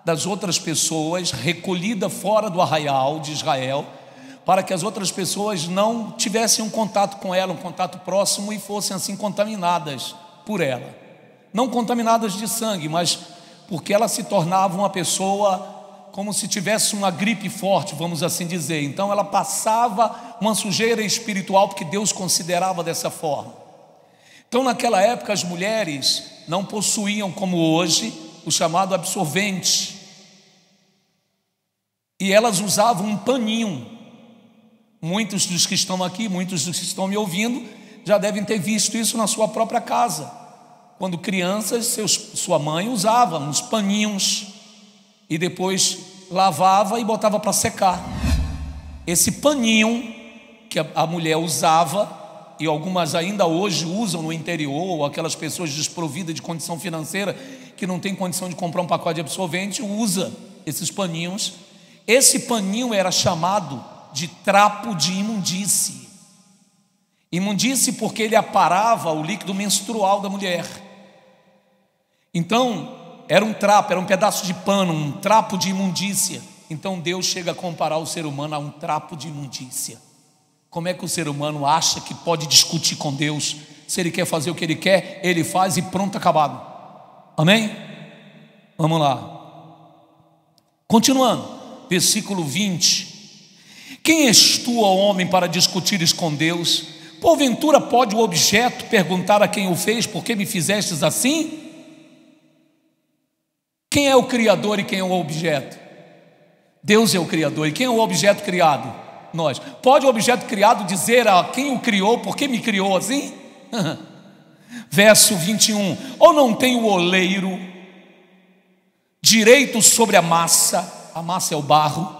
das outras pessoas, recolhida fora do arraial de Israel, para que as outras pessoas não tivessem um contato com ela, um contato próximo, e fossem assim contaminadas por ela. Não contaminadas de sangue, mas porque ela se tornava uma pessoa como se tivesse uma gripe forte, vamos assim dizer. Então ela passava uma sujeira espiritual, porque Deus considerava dessa forma. Então naquela época as mulheres não possuíam, como hoje, o chamado absorvente, e elas usavam um paninho. Muitos dos que estão aqui, muitos dos que estão me ouvindo, já devem ter visto isso na sua própria casa. Quando crianças, sua mãe usava uns paninhos e depois lavava e botava para secar. Esse paninho que a mulher usava, e algumas ainda hoje usam no interior, ou aquelas pessoas desprovidas de condição financeira, que não tem condição de comprar um pacote de absorvente, usa esses paninhos. Esse paninho era chamado de trapo de imundície. Imundície porque ele aparava o líquido menstrual da mulher. Então, era um trapo, era um pedaço de pano, um trapo de imundícia. Então Deus chega a comparar o ser humano a um trapo de imundícia. Como é que o ser humano acha que pode discutir com Deus Se Ele quer fazer o que Ele quer, Ele faz e pronto, acabado. Amém? Vamos lá. Continuando, versículo 20. Quem és tu, ó homem, para discutires com Deus? Porventura pode o objeto perguntar a quem o fez, por que me fizestes assim? Quem é o Criador e quem é o objeto? Deus é o Criador. E quem é o objeto criado? Nós. Pode o objeto criado dizer a quem o criou, por que me criou assim? Verso 21. Ou não tem o oleiro direito sobre a massa é o barro,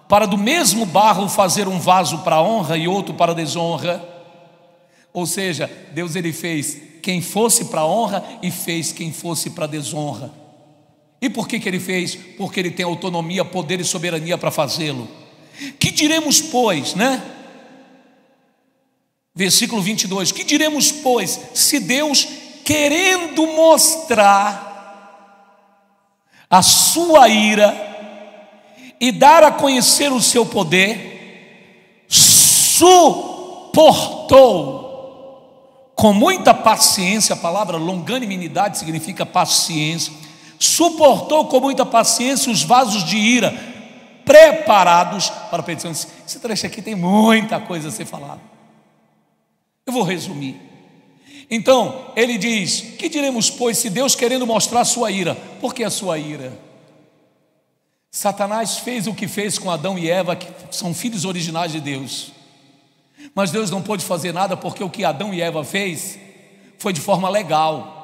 para do mesmo barro fazer um vaso para honra e outro para desonra? Ou seja, Deus ele fez quem fosse para honra e fez quem fosse para desonra. E por que Ele fez? Porque Ele tem autonomia, poder e soberania para fazê-lo. Que diremos, pois, né? Versículo 22. Que diremos, pois, se Deus, querendo mostrar a sua ira e dar a conhecer o seu poder, suportou com muita paciência, a palavra longanimidade significa paciência, suportou com muita paciência os vasos de ira preparados para a petição. Esse trecho aqui tem muita coisa a ser falada. Eu vou resumir. Então, ele diz: que diremos, pois, se Deus querendo mostrar a sua ira? Por que a sua ira? Satanás fez o que fez com Adão e Eva, que são filhos originais de Deus. Mas Deus não pôde fazer nada, porque o que Adão e Eva fez foi de forma legal.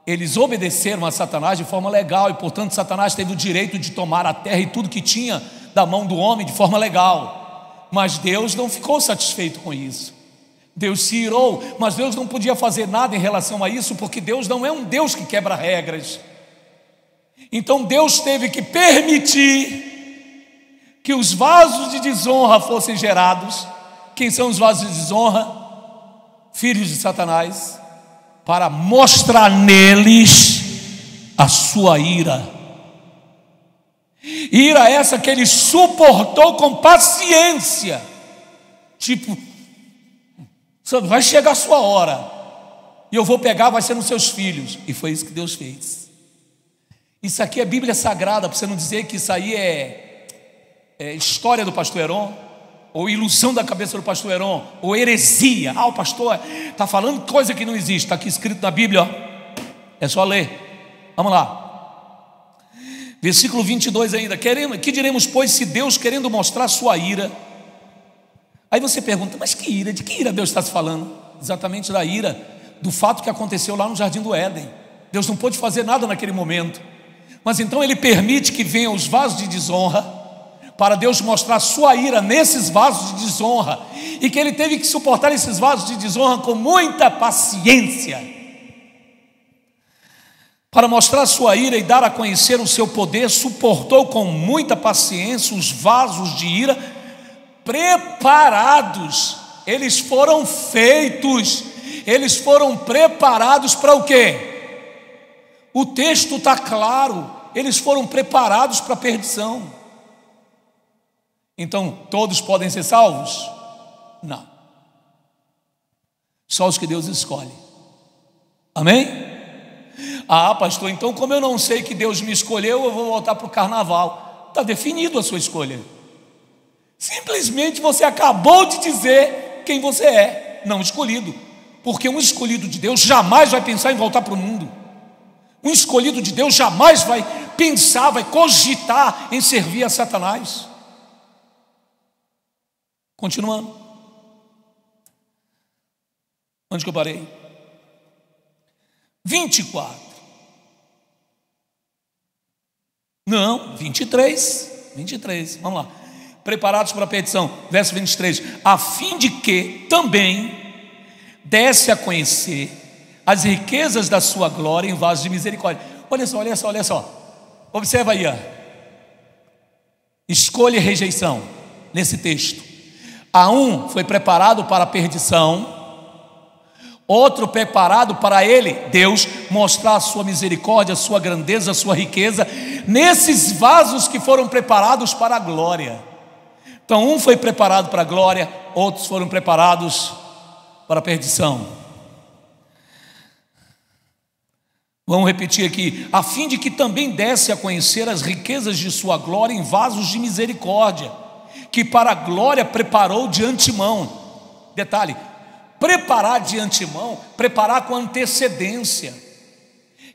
Eles obedeceram a Satanás de forma legal, e portanto Satanás teve o direito de tomar a terra e tudo que tinha da mão do homem de forma legal. Mas Deus não ficou satisfeito com isso. Deus se irou, mas Deus não podia fazer nada em relação a isso, porque Deus não é um Deus que quebra regras. Então Deus teve que permitir que os vasos de desonra fossem gerados. Quem são os vasos de desonra? Filhos de Satanás, para mostrar neles a sua ira. Ira essa que ele suportou com paciência. Tipo, vai chegar a sua hora, e eu vou pegar, vai ser nos seus filhos. E foi isso que Deus fez. Isso aqui é Bíblia Sagrada, para você não dizer que isso aí é história do pastor Heron, ou ilusão da cabeça do pastor Heron, ou heresia. O pastor está falando coisa que não existe. Está aqui escrito na Bíblia, ó. É só ler. Vamos lá. Versículo 22 ainda. Que diremos, pois, se Deus, querendo mostrar sua ira... Aí você pergunta, mas que ira? De que ira Deus está se falando? Exatamente da ira, do fato que aconteceu lá no Jardim do Éden. Deus não pôde fazer nada naquele momento, mas então Ele permite que venham os vasos de desonra, para Deus mostrar sua ira nesses vasos de desonra, e que Ele teve que suportar esses vasos de desonra com muita paciência, para mostrar sua ira e dar a conhecer o seu poder. Suportou com muita paciência os vasos de ira preparados. Eles foram feitos, eles foram preparados para o quê? O texto está claro, eles foram preparados para a perdição. Então, todos podem ser salvos? Não. Só os que Deus escolhe. Amém? Pastor, então como eu não sei que Deus me escolheu, eu vou voltar para o carnaval. Está definido a sua escolha. Simplesmente você acabou de dizer quem você é, não escolhido. Porque um escolhido de Deus jamais vai pensar em voltar para o mundo. Um escolhido de Deus jamais vai pensar, vai cogitar em servir a Satanás. Continuando. Onde que eu parei? 24. Não, 23. Vamos lá. Preparados para a petição, verso 23, a fim de que também desse a conhecer as riquezas da sua glória em vasos de misericórdia. Olha só, observa aí, ó. Escolha e rejeição nesse texto. A um foi preparado para a perdição, outro preparado para ele, Deus, mostrar a sua misericórdia, a sua grandeza, a sua riqueza, nesses vasos que foram preparados para a glória. Então um foi preparado para a glória, outros foram preparados para a perdição. Vamos repetir aqui: a fim de que também desse a conhecer as riquezas de sua glória em vasos de misericórdia, que para a glória preparou de antemão. Detalhe: preparar de antemão, preparar com antecedência.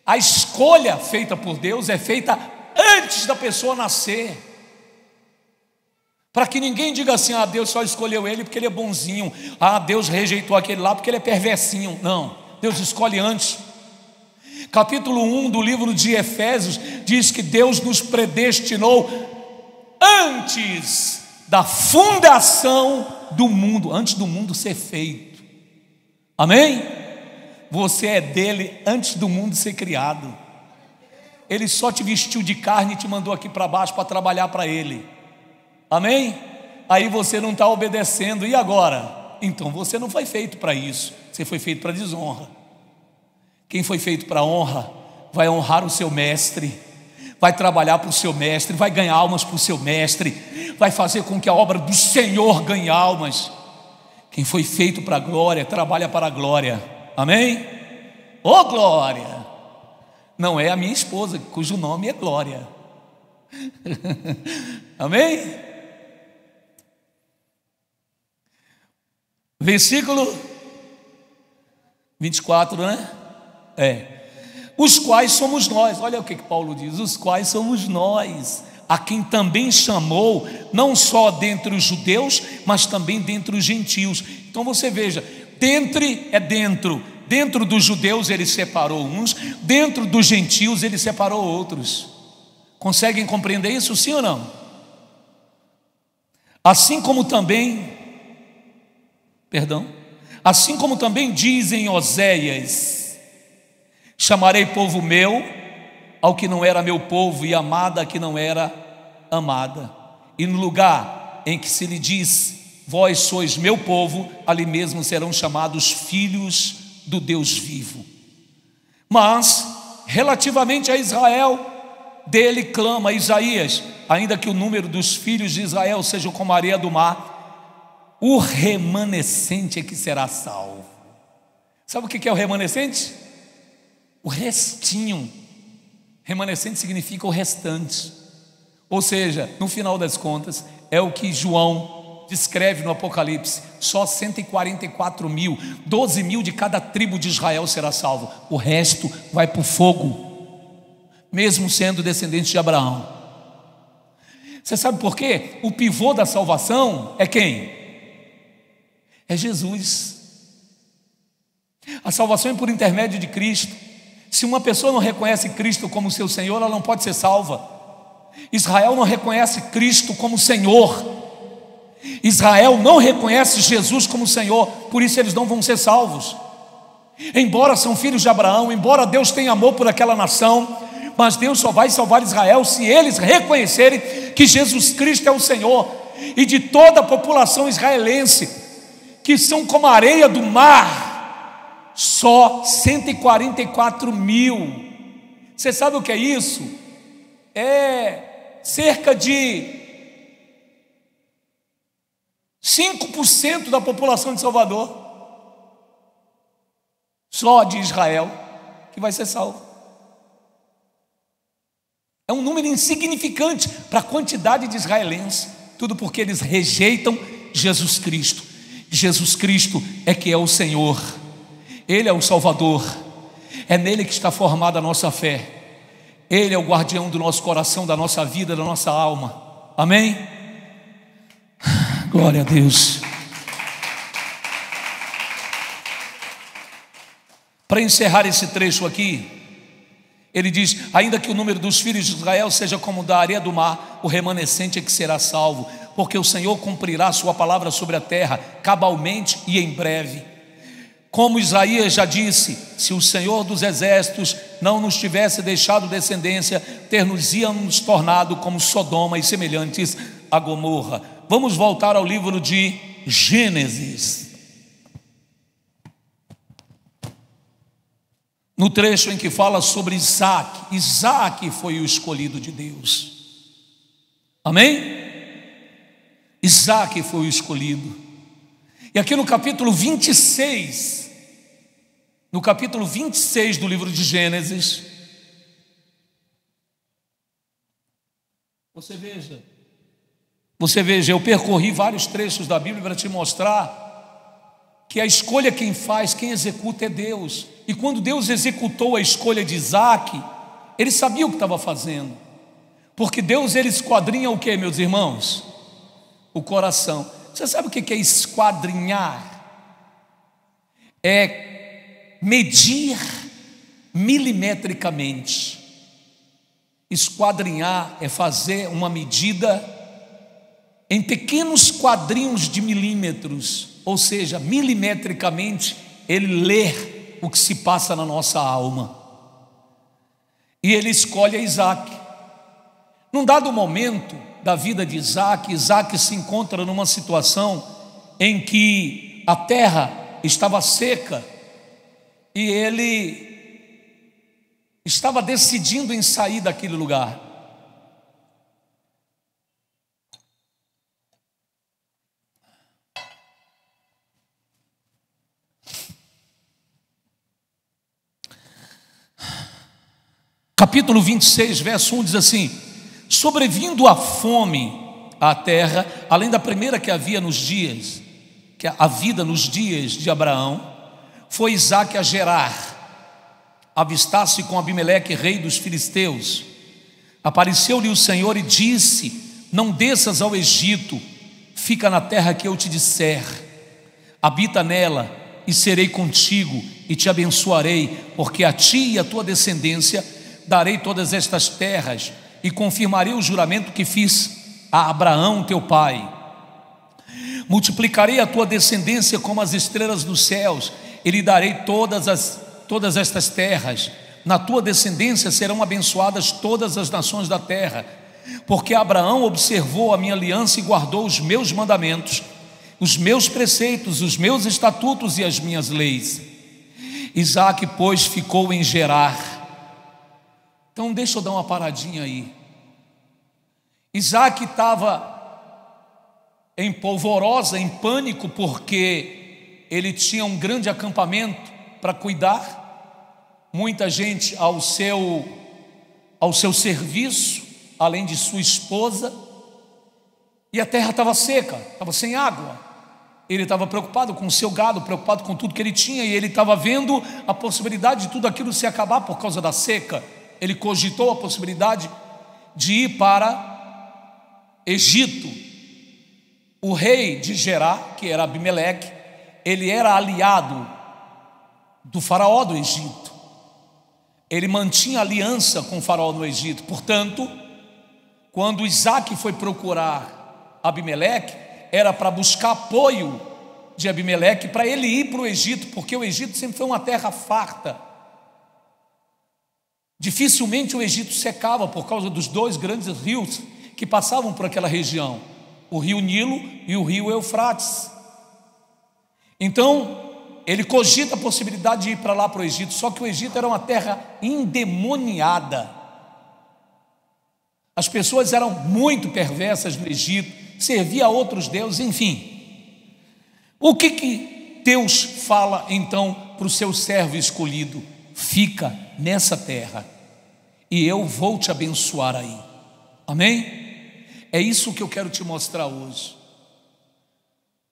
A escolha feita por Deus é feita antes da pessoa nascer, para que ninguém diga assim: ah, Deus só escolheu ele porque ele é bonzinho, ah, Deus rejeitou aquele lá porque ele é perversinho. Não, Deus escolhe antes. Capítulo 1 do livro de Efésios diz que Deus nos predestinou antes da fundação do mundo, antes do mundo ser feito. Amém? Você é dele antes do mundo ser criado. Ele só te vestiu de carne e te mandou aqui para baixo para trabalhar para ele. Amém? Aí você não está obedecendo, e agora? Então você não foi feito para isso, você foi feito para desonra. Quem foi feito para honra vai honrar o seu mestre, vai trabalhar para o seu mestre, vai ganhar almas para o seu mestre, vai fazer com que a obra do Senhor ganhe almas. Quem foi feito para a glória, trabalha para a glória. Amém? Ô glória! Não é a minha esposa, cujo nome é Glória. Amém? Versículo 24, né? Os quais somos nós. Olha o que Paulo diz: os quais somos nós, a quem também chamou, não só dentre os judeus, mas também dentre os gentios. Então você veja, dentro dos judeus ele separou uns, dentro dos gentios ele separou outros. Conseguem compreender isso, sim ou não? Assim como também dizem Oséias: chamarei povo meu ao que não era meu povo, e amada a que não era amada. E no lugar em que se lhe diz: vós sois meu povo, ali mesmo serão chamados filhos do Deus vivo. Mas relativamente a Israel, dele clama Isaías: ainda que o número dos filhos de Israel seja como a areia do mar, o remanescente é que será salvo. Sabe o que é o remanescente? O restinho. Remanescente significa o restante. Ou seja, no final das contas, é o que João descreve no Apocalipse: só 144 mil, 12 mil de cada tribo de Israel será salvo. O resto vai para o fogo, mesmo sendo descendente de Abraão. Você sabe por quê? O pivô da salvação é quem? É Jesus. A salvação é por intermédio de Cristo. Se uma pessoa não reconhece Cristo como seu Senhor, ela não pode ser salva. Israel não reconhece Cristo como Senhor. Israel não reconhece Jesus como Senhor, por isso eles não vão ser salvos. Embora são filhos de Abraão, embora Deus tenha amor por aquela nação, mas Deus só vai salvar Israel se eles reconhecerem que Jesus Cristo é o Senhor. E de toda a população israelense, que são como a areia do mar, só 144 mil. Você sabe o que é isso? É cerca de 5% da população de Salvador, só de Israel, que vai ser salvo. É um número insignificante para a quantidade de israelenses. Tudo porque eles rejeitam Jesus Cristo. Jesus Cristo é que é o Senhor, Ele é o Salvador, é nele que está formada a nossa fé. Ele é o guardião do nosso coração, da nossa vida, da nossa alma. Amém? Glória a Deus. Para encerrar esse trecho aqui, ele diz: ainda que o número dos filhos de Israel seja como da areia do mar, o remanescente é que será salvo, porque o Senhor cumprirá a sua palavra sobre a terra, cabalmente e em breve. Como Isaías já disse: se o Senhor dos exércitos não nos tivesse deixado descendência, ter-nos-íamos tornado como Sodoma e semelhantes a Gomorra. Vamos voltar ao livro de Gênesis, no trecho em que fala sobre Isaac. Isaac foi o escolhido de Deus. Amém? Isaac foi o escolhido. E aqui no capítulo 26 no capítulo 26 do livro de Gênesis, você veja, eu percorri vários trechos da Bíblia para te mostrar que a escolha quem faz, quem executa é Deus. E quando Deus executou a escolha de Isaac, ele sabia o que estava fazendo, porque Deus, ele esquadrinha o que, meus irmãos? O coração. Você sabe o que é esquadrinhar? É medir milimetricamente. Esquadrinhar é fazer uma medida em pequenos quadrinhos de milímetros, ou seja, milimetricamente ele lê o que se passa na nossa alma. E ele escolhe Isaac. Num dado momento da vida de Isaac, Isaac se encontra numa situação em que a terra estava seca e ele estava decidindo em sair daquele lugar. Capítulo 26, verso 1 diz assim: sobrevindo a fome à terra, além da primeira que havia nos dias, que a vida nos dias de Abraão, foi Isaque a Gerar, avistar-se com Abimeleque, rei dos filisteus. Apareceu-lhe o Senhor e disse: não desças ao Egito, fica na terra que eu te disser, habita nela e serei contigo e te abençoarei, porque a ti e a tua descendência darei todas estas terras e confirmarei o juramento que fiz a Abraão teu pai. Multiplicarei a tua descendência como as estrelas dos céus e lhe darei todas estas terras. Na tua descendência serão abençoadas todas as nações da terra, porque Abraão observou a minha aliança e guardou os meus mandamentos, os meus preceitos, os meus estatutos e as minhas leis. Isaque, pois, ficou em Gerar. Então deixa eu dar uma paradinha aí. Isaque estava em polvorosa, em pânico, porque ele tinha um grande acampamento para cuidar, muita gente ao seu serviço, além de sua esposa, e a terra estava seca, estava sem água. Ele estava preocupado com o seu gado, preocupado com tudo que ele tinha, e ele estava vendo a possibilidade de tudo aquilo se acabar por causa da seca. Ele cogitou a possibilidade de ir para Egito. O rei de Gerar, que era Abimeleque, ele era aliado do faraó do Egito. Ele mantinha aliança com o faraó no Egito. Portanto, quando Isaque foi procurar Abimeleque, era para buscar apoio de Abimeleque para ele ir para o Egito, porque o Egito sempre foi uma terra farta. Dificilmente o Egito secava por causa dos dois grandes rios que passavam por aquela região, o rio Nilo e o rio Eufrates. Então ele cogita a possibilidade de ir para lá, para o Egito. Só que o Egito era uma terra endemoniada. As pessoas eram muito perversas no Egito, serviam a outros deuses, enfim. O que Deus fala então para o seu servo escolhido? Fica nessa terra e eu vou te abençoar aí. Amém? É isso que eu quero te mostrar hoje.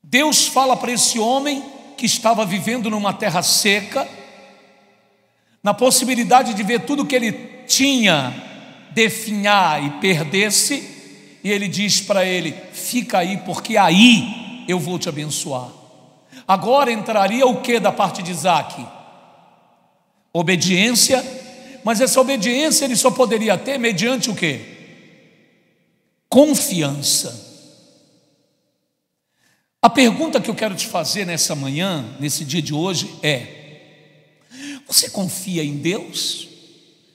Deus fala para esse homem que estava vivendo numa terra seca, na possibilidade de ver tudo que ele tinha definhar e perder-se, e ele diz para ele: fica aí, porque aí eu vou te abençoar. Agora entraria o que da parte de Isaque? Obediência, mas essa obediência ele só poderia ter mediante o quê? Confiança. A pergunta que eu quero te fazer nessa manhã, nesse dia de hoje é: você confia em Deus?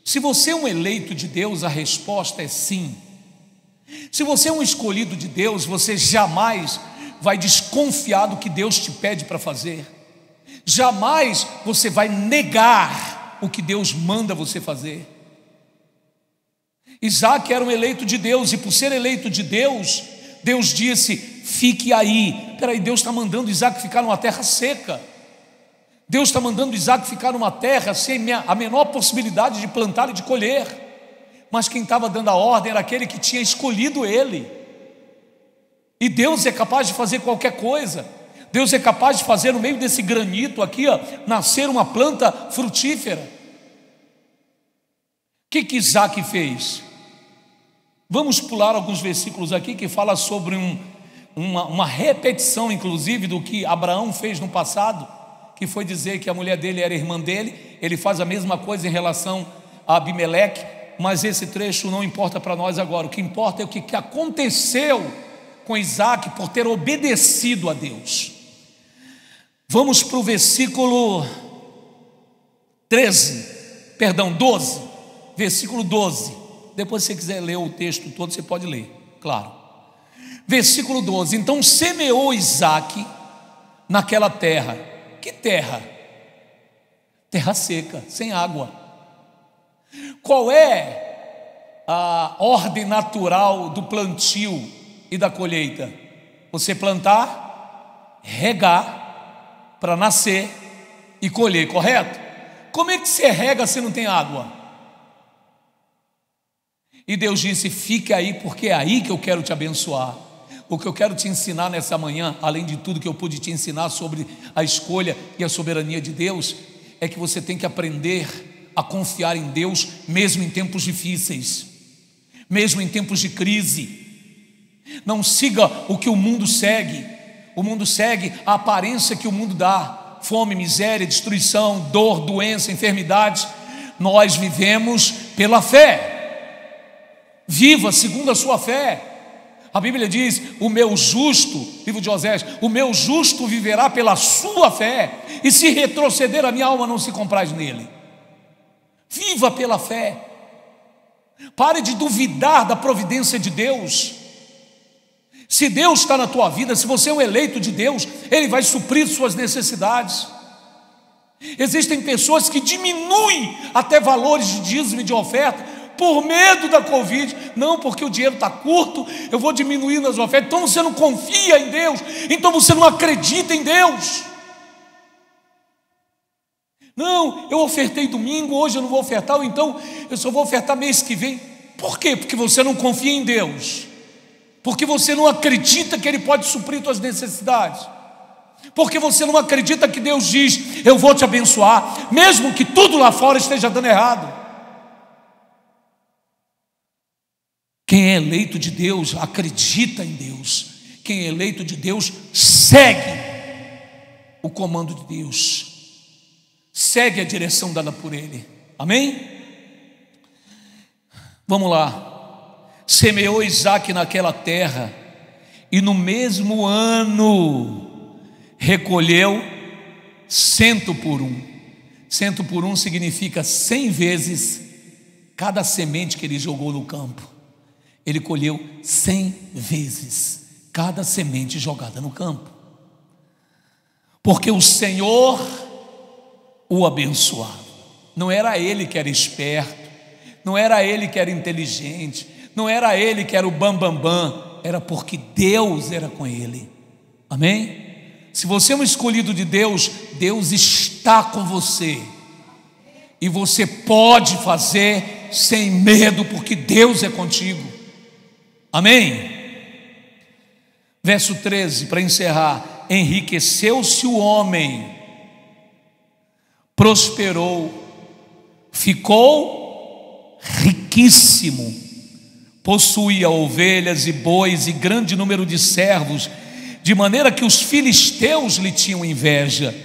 Se você é um eleito de Deus, a resposta é sim. Se você é um escolhido de Deus, você jamais vai desconfiar do que Deus te pede para fazer. Jamais você vai negar o que Deus manda você fazer. Isaque era um eleito de Deus, e por ser eleito de Deus, Deus disse: fique aí. Peraí, Deus está mandando Isaque ficar numa terra seca. Deus está mandando Isaac ficar numa terra sem a menor possibilidade de plantar e de colher, mas quem estava dando a ordem era aquele que tinha escolhido ele. E Deus é capaz de fazer qualquer coisa. Deus é capaz de fazer no meio desse granito aqui, nascer uma planta frutífera. O que Isaac fez? Vamos pular alguns versículos aqui que fala sobre uma repetição, inclusive, do que Abraão fez no passado, que foi dizer que a mulher dele era irmã dele. Ele faz a mesma coisa em relação a Abimeleque, mas esse trecho não importa para nós agora. O que importa é o que aconteceu com Isaac por ter obedecido a Deus. Vamos para o versículo 12, versículo 12. Depois, se você quiser ler o texto todo, você pode ler, claro. Versículo 12: então semeou Isaac naquela terra. Que terra? Terra seca, sem água. Qual é a ordem natural do plantio e da colheita? Você plantar, regar, para nascer e colher, correto? Como é que você rega se não tem água? E Deus disse: fique aí, porque é aí que eu quero te abençoar. O que eu quero te ensinar nessa manhã, além de tudo que eu pude te ensinar sobre a escolha e a soberania de Deus, é que você tem que aprender a confiar em Deus, mesmo em tempos difíceis, mesmo em tempos de crise. Não siga o que o mundo segue. O mundo segue a aparência que o mundo dá: fome, miséria, destruição, dor, doença, enfermidades. Nós vivemos pela fé. Viva segundo a sua fé. A Bíblia diz: o meu justo, livro de Osés, o meu justo viverá pela sua fé, e se retroceder a minha alma não se compraz nele. Viva pela fé. Pare de duvidar da providência de Deus. Se Deus está na tua vida, se você é um eleito de Deus, Ele vai suprir suas necessidades. Existem pessoas que diminuem até valores de dízimo e de oferta por medo da Covid. Não, porque o dinheiro está curto, eu vou diminuindo as ofertas. Então você não confia em Deus, então você não acredita em Deus. Não, eu ofertei domingo, hoje eu não vou ofertar, ou então eu só vou ofertar mês que vem. Por quê? Porque você não confia em Deus, porque você não acredita que Ele pode suprir suas necessidades, porque você não acredita que Deus diz: eu vou te abençoar, mesmo que tudo lá fora esteja dando errado. Quem é eleito de Deus acredita em Deus. Quem é eleito de Deus segue o comando de Deus, segue a direção dada por Ele. Amém? Vamos lá. Semeou Isaac naquela terra, e no mesmo ano recolheu 100 por 1. 100 por 1 significa 100 vezes cada semente que ele jogou no campo. Ele colheu 100 vezes cada semente jogada no campo, porque o Senhor o abençoava. Não era ele que era esperto, não era ele que era inteligente, não era ele que era o bambambam, era porque Deus era com ele. Amém? Se você é um escolhido de Deus, Deus está com você, e você pode fazer sem medo, porque Deus é contigo. Amém? Verso 13, para encerrar: enriqueceu-se o homem, prosperou, ficou riquíssimo, possuía ovelhas e bois e grande número de servos, de maneira que os filisteus lhe tinham inveja,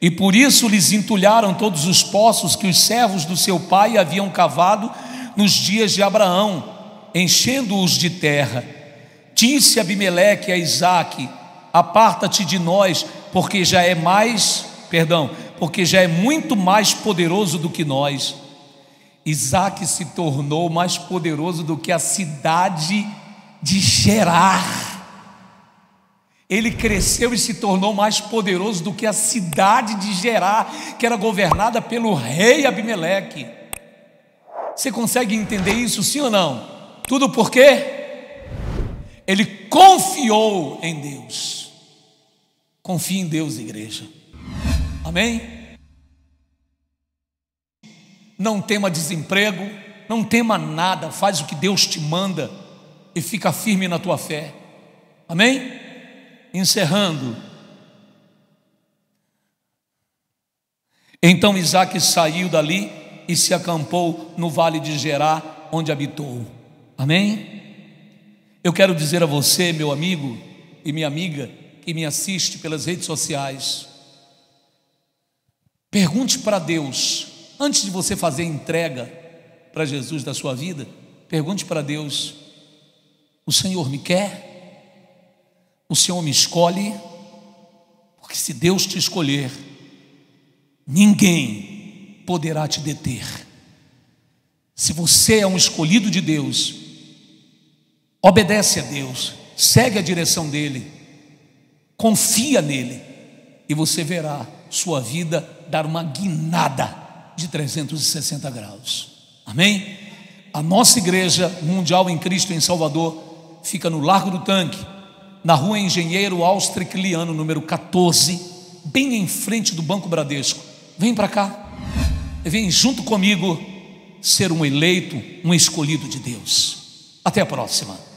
e por isso lhes entulharam todos os poços que os servos do seu pai haviam cavado nos dias de Abraão, enchendo-os de terra. Disse Abimeleque a Isaque: aparta-te de nós, porque já é muito mais poderoso do que nós. Isaque se tornou mais poderoso do que a cidade de Gerar. Ele cresceu e se tornou mais poderoso do que a cidade de Gerar, que era governada pelo rei Abimeleque. Você consegue entender isso, sim ou não? Tudo porque ele confiou em Deus. Confie em Deus, igreja. Amém? Não tema desemprego, não tema nada, faz o que Deus te manda e fica firme na tua fé. Amém? Encerrando. Então Isaque saiu dali e se acampou no vale de Gerá, onde habitou. Amém? Eu quero dizer a você, meu amigo e minha amiga, que me assiste pelas redes sociais, pergunte para Deus, antes de você fazer entrega para Jesus da sua vida, pergunte para Deus: o Senhor me quer? O Senhor me escolhe? Porque se Deus te escolher, ninguém poderá te deter. Se você é um escolhido de Deus, obedece a Deus, segue a direção dEle, confia nele, e você verá sua vida dar uma guinada de 360 graus. Amém? A nossa igreja mundial em Cristo em Salvador fica no Largo do Tanque, na rua Engenheiro Austricliano, número 14, bem em frente do Banco Bradesco. Vem para cá, vem junto comigo ser um eleito, um escolhido de Deus. Até a próxima.